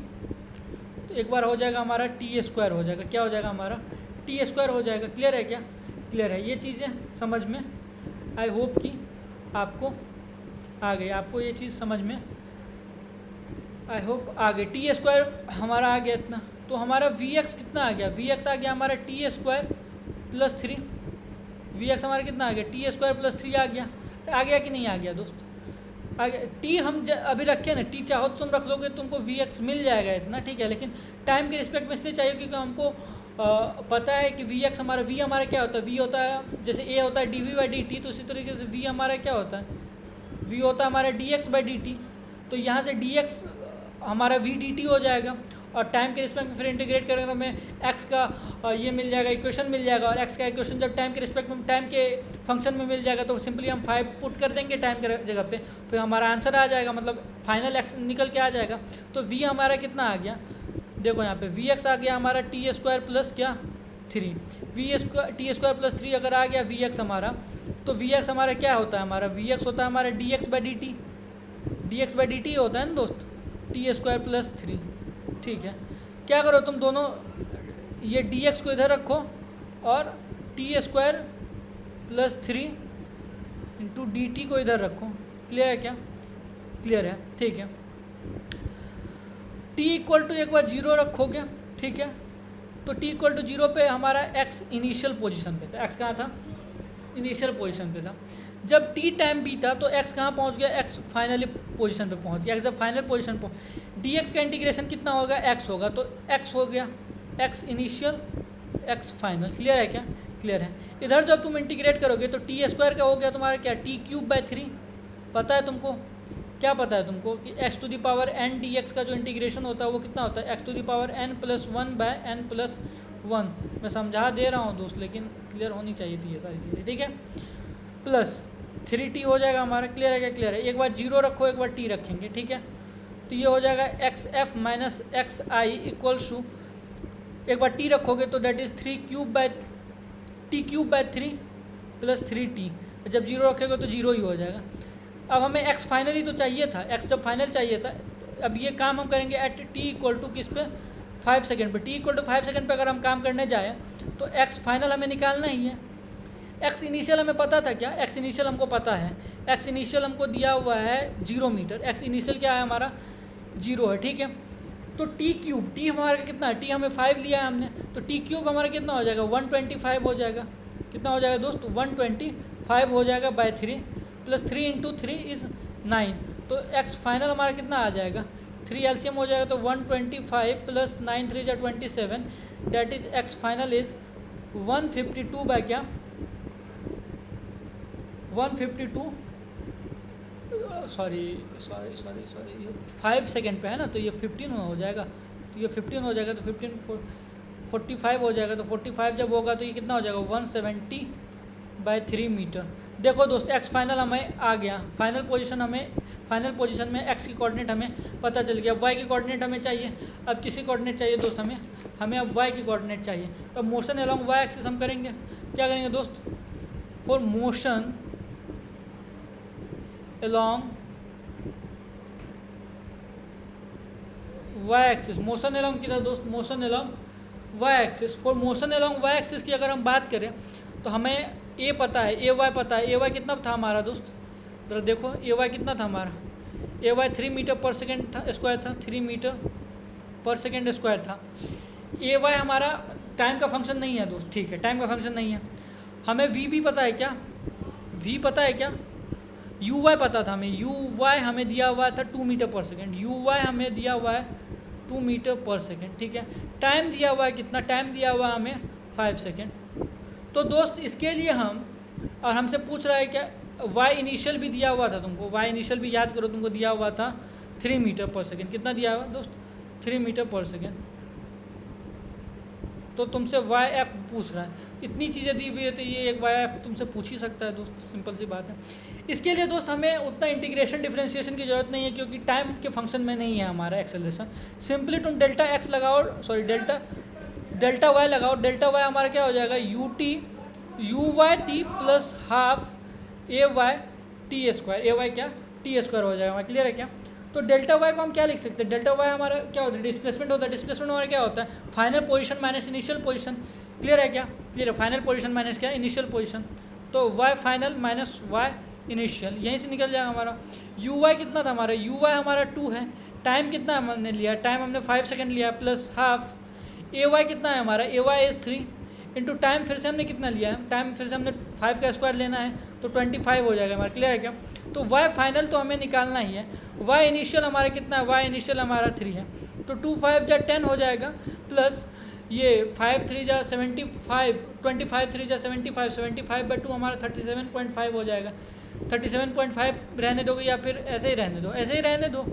S1: तो एक बार हो जाएगा हमारा t² हो जाएगा, क्या हो जाएगा हमारा t² हो जाएगा। क्लियर है क्या, क्लियर है? ये चीज़ें समझ में, आई होप कि आपको आ गई, आपको ये चीज़ समझ में, आई होप आ गई। t² हमारा आ गया इतना, तो हमारा vx कितना आ गया, vx आ गया हमारा t² प्लस 3, vx हमारा कितना आ गया, t² प्लस 3 आ गया कि नहीं आ गया दोस्त, आ गया। t हम अभी रखे ना, t चाहो तो तुम रख लोगे, तुमको vx मिल जाएगा इतना, ठीक है, लेकिन टाइम के रिस्पेक्ट में इसलिए चाहिए क्योंकि हमको पता है कि vx हमारा, v हमारा क्या होता है, v होता है जैसे a होता है dv/dt, तो उसी तरीके से v हमारा क्या होता है, v होता है हमारा dx/dt, तो यहाँ से dx हमारा v dt हो जाएगा, और टाइम के रिस्पेक्ट में फिर इंटीग्रेट करेंगे तो हमें x का ये मिल जाएगा, इक्वेशन मिल जाएगा, और x का इक्वेशन जब टाइम के रिस्पेक्ट में, टाइम के फंक्शन में मिल जाएगा तो सिंपली हम 5 पुट कर देंगे टाइम के जगह पे, फिर हमारा आंसर आ जाएगा, मतलब फाइनल x निकल के आ जाएगा। तो v हमारा कितना आ गया, देखो यहाँ पे vx आ गया हमारा t² प्लस क्या 3, t² प्लस 3 अगर आ गया vx हमारा, तो vx हमारा क्या होता है, हमारा vx होता है हमारा dx/dt होता है ना दोस्त, t² प्लस 3, ठीक है। क्या करो तुम दोनों, ये dx को इधर रखो और t² प्लस 3 इंटू dt को इधर रखो। क्लियर है क्या, क्लियर है, ठीक है। t इक्वल टू एक बार 0 रखोगे, ठीक है, तो t इक्वल टू 0 पे हमारा x इनिशियल पोजीशन पे था, x कहाँ था, इनिशियल पोजीशन पे था। जब t टाइम बीता तो x कहाँ पहुँच गया, x फाइनली पोजीशन पे पहुँच गया, x जब फाइनल पोजीशन पर, dx का इंटीग्रेशन कितना होगा, x होगा, तो x हो गया, x initial x final. Clear है क्या, क्लियर है। इधर जब तुम इंटीग्रेट करोगे तो t² का हो गया तुम्हारा क्या, t³ 3, पता है तुमको, क्या पता है तुमको कि x⁴n dx का जो इंटीग्रेशन होता है वो कितना होता है, x⁴n + 1/n+1। मैं समझा दे रहा हूँ दोस्त, लेकिन क्लियर होनी चाहिए थी ये सारी चीज़ें, ठीक है। प्लस 3t हो जाएगा हमारा। क्लियर है क्या, क्लियर है। एक बार 0 रखो, एक बार t रखेंगे, ठीक है, तो ये हो जाएगा xf minus xi equals to, एक बार t रखोगे तो that is t³ 3 plus 3t, जब 0 रखोगे तो 0 ही हो जाएगा। अब हमें x फाइनली तो चाहिए था, x जब फाइनल चाहिए था, अब ये काम हम करेंगे एट t इक्वल टू किस पे, 5 सेकेंड पे, t इक्वल टू 5 सेकेंड पे अगर हम काम करने जाए तो x फाइनल हमें निकालना ही है। x इनिशियल हमें पता था क्या, x इनिशियल हमको पता है, x इनिशियल हमको दिया हुआ है 0 मीटर, x इनिशियल क्या है हमारा 0 है, ठीक है। तो t क्यूब, t हमारा कितना है, t हमें 5 लिया है हमने, तो t क्यूब हमारा कितना हो जाएगा 125 हो जाएगा, कितना हो जाएगा दोस्त 125 हो जाएगा बाय 3 प्लस 3 इंटू 3 इज़ 9, तो x फाइनल हमारा कितना आ जाएगा 3 एलसीएम हो जाएगा, तो 125 प्लस 9 3 जा 27, that is x final is 152 by क्या 152 सॉरी 5 सेकेंड पे है ना, तो ये 15 हो जाएगा, तो ये 15 हो जाएगा, तो 15 45 हो जाएगा, तो 45 जब होगा तो ये कितना हो जाएगा 170 बाय 3 मीटर। देखो दोस्त x फाइनल हमें आ गया, फाइनल पोजीशन में x की कोऑर्डिनेट हमें पता चल गया, y की कोऑर्डिनेट हमें चाहिए, अब किसी कोऑर्डिनेट चाहिए दोस्त हमें अब y की कोऑर्डिनेट चाहिए, तो मोशन अलोंग y एक्सिस हम करेंगे, क्या करेंगे दोस्त, for motion along y axis, motion along किधर दोस्त, motion along y axis, for motion along y axis की अगर हम बात करें तो हमें a पता है, a y पता है, a y कितना था हमारा दोस्त, जरा देखो a y कितना था हमारा, a y 3 metre per second था स्क्वायर था, 3 मीटर पर सेकेंड स्क्वायर था। a y हमारा टाइम का फंक्शन नहीं है दोस्त, ठीक है, टाइम का फंक्शन नहीं है। हमें v भी पता है क्या, v पता है क्या, u y पता था हमें, u y हमें दिया हुआ था 2 metre per second, u y हमें दिया हुआ है 2 मीटर पर सेकेंड, ठीक है। टाइम दिया हुआ है कितना, टाइम दिया हुआ है हमें 5 सेकेंड। तो दोस्त इसके लिए हम, और हमसे पूछ रहा है क्या, y इनिशियल भी दिया हुआ था तुमको, y इनिशियल भी याद करो तुमको दिया हुआ था 3 मीटर पर सेकेंड, कितना दिया हुआ दोस्त 3 मीटर पर सेकेंड, तो तुमसे वाई एफ पूछ रहा है, इतनी चीज़ें दी हुई है तो ये एक वाई एफ तुमसे पूछ ही सकता है दोस्त, सिंपल सी बात है। इसके लिए दोस्त हमें उतना इंटीग्रेशन डिफरेंशिएशन की ज़रूरत नहीं है, क्योंकि टाइम के फंक्शन में नहीं है हमारा एक्सेलरेशन। सिंपली तुम डेल्टा एक्स लगाओ, सॉरी डेल्टा वाई लगाओ, डेल्टा वाई हमारा क्या हो जाएगा you y t plus half a Y t square, a y क्या टी स्क्वायर हो जाएगा, क्लियर है क्या। तो डेल्टा वाई को हम क्या लिख सकते हैं, डेल्टा वाई हमारा क्या होता है, डिस्प्लेसमेंट होता है, डिस्प्लेसमेंट हमारा क्या होता है final position minus initial position, clear है क्या, क्लियर है, फाइनल पोजीशन माइनस क्या इनिशियल पोजीशन, तो y final minus y initial, यहीं से निकल जाएगा हमारा। यू वाई कितना था हमारा, यू वाई हमारा 2 है, टाइम कितना हमने लिया, टाइम हमने 5 सेकेंड लिया प्लस हाफ, ए वाई कितना है हमारा, A Y is 3 into time फिर से हमने कितना लिया है, टाइम फिर से हमने 5 का स्क्वायर लेना है तो 25 हो जाएगा हमारा, क्लियर है क्या। तो y फाइनल तो हमें निकालना ही है, y इनिशियल हमारा कितना है, y इनिशियल हमारा 3 है, तो 2 5 जा 10 हो जाएगा प्लस ये 5 3 जा 75, 25 3 जा 75, 75/2 हमारा 37.5 हो जाएगा। 37.5 रहने दोगे या फिर ऐसे ही रहने दो, ऐसे ही रहने दो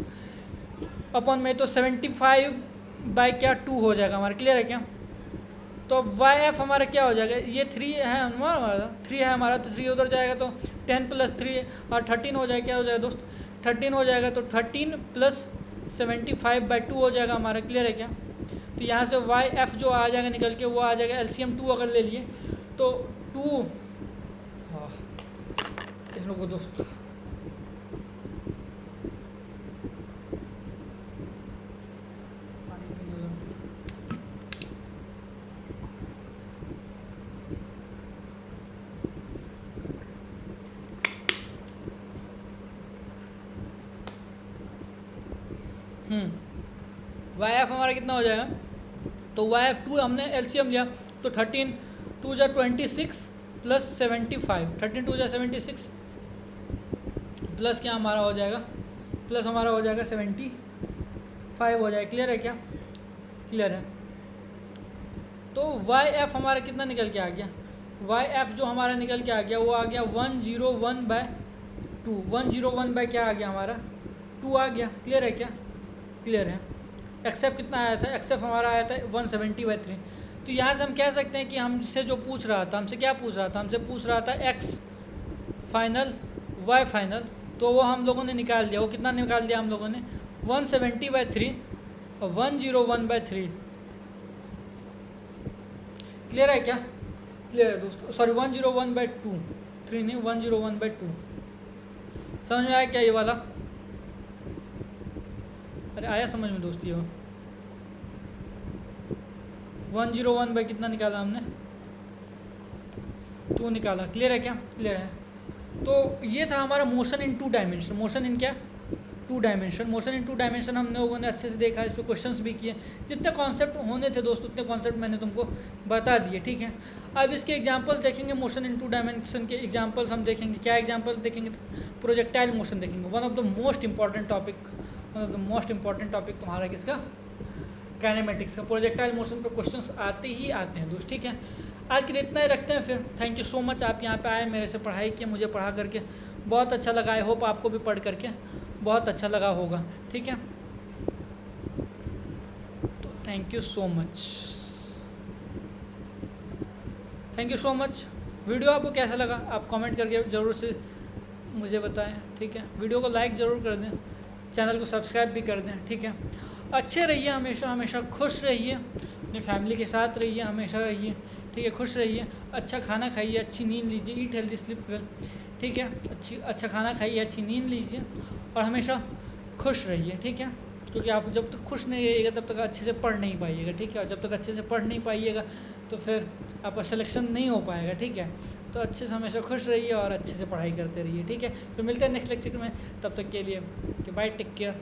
S1: अपॉन में, तो 75/2 हो जाएगा हमारा, क्लियर है क्या। तो वाई एफ हमारा क्या हो जाएगा, ये 3 है हमारा, 3 है हमारा, तो 3 उधर जाएगा तो 10 प्लस 3 और 13 हो जाएगा, क्या हो जाएगा दोस्त 13 हो जाएगा, तो 13 प्लस 75/2 हो जाएगा हमारा, क्लियर है क्या। तो यहाँ से वाई एफ जो आ जाएगा निकल के वो आ जाएगा एलसीएम 2 अगर ले लिए तो 2 को दोस्त वाई एफ हमारा कितना हो जाएगा, तो वाई एफ 2 हमने एलसीएम लिया तो 13 2 जा 26 प्लस 75, 13 2 जा 76 प्लस क्या हमारा हो जाएगा, प्लस हमारा हो जाएगा 75 हो जाएगा, क्लियर है क्या, क्लियर है। तो वाई एफ हमारा कितना निकल के आ गया, वाई एफ जो हमारा निकल के आ गया वो आ गया 101/2, 101 बाय क्या आ गया हमारा 2 आ गया, क्लियर है क्या, क्लियर है। एक्सेप कितना आया था, एक्सेप हमारा आया था 170/3। तो यहाँ से हम कह सकते हैं कि हमसे जो पूछ रहा था, हमसे क्या पूछ रहा था, हमसे पूछ रहा था एक्स फाइनल वाई फाइनल, तो वो हम लोगों ने निकाल दिया, वो कितना निकाल दिया हम लोगों ने 170/3 और 101/3, क्लियर है क्या, क्लियर है दोस्तों, सॉरी 101/2, 3 नहीं 101/2, समझ में आया क्या ये वाला, अरे आया समझ में दोस्ती हो, 101 बाई कितना निकाला हमने, 2 निकाला। क्लियर है क्या? क्लियर है। तो ये था हमारा मोशन इन 2 डायमेंशन। मोशन इन क्या? 2 डायमेंशन। मोशन इन 2 डायमेंशन हम लोगों ने अच्छे से देखा, इस पर क्वेश्चंस भी किए। जितने कॉन्सेप्ट होने थे दोस्तों उतने कॉन्सेप्ट मैंने तुमको बता दिए, ठीक है। अब इसके एग्जांपल्स देखेंगे, मोशन इन 2 डायमेंशन के एग्जांपल्स हम देखेंगे। क्या एग्जांपल्स देखेंगे? प्रोजेक्टाइल मोशन देखेंगे। One of the most important topic तुम्हारा किसका? काइनेमेटिक्स का। प्रोजेक्टाइल मोशन पर क्वेश्चंस आते ही आते हैं दोस्त, ठीक है। आज के लिए इतना ही रखते हैं फिर। थैंक यू सो मच, आप यहाँ पे आए, मेरे से पढ़ाई किए, मुझे पढ़ा करके बहुत अच्छा लगा। आई होप आपको भी पढ़ करके बहुत अच्छा लगा होगा, ठीक है। तो thank you so much. Video आपको कैसा लगा आप कमेंट करके ज़रूर से मुझे बताएं, ठीक है। वीडियो को लाइक ज़रूर कर दें, चैनल को सब्सक्राइब भी कर दें, ठीक है। अच्छे रहिए, हमेशा खुश रहिए, अपनी फैमिली के साथ रहिए, हमेशा रहिए, ठीक है। खुश रहिए, अच्छा खाना खाइए, अच्छी नींद लीजिए, ईट हेल्दी स्लीप वेल, ठीक है। अच्छा खाना खाइए, अच्छी नींद लीजिए और हमेशा खुश रहिए, ठीक है। क्योंकि आप जब तक खुश नहीं रहिएगा तब तक अच्छे से पढ़ नहीं पाइएगा, ठीक है। और जब तक अच्छे से पढ़ नहीं पाइएगा तो फिर आपका सिलेक्शन नहीं हो पाएगा, ठीक है। तो अच्छे से हमेशा खुश रहिए और अच्छे से पढ़ाई करते रहिए, ठीक है। फिर मिलते हैं नेक्स्ट लेक्चर में, तब तक के लिए कि बाय, टेक केयर।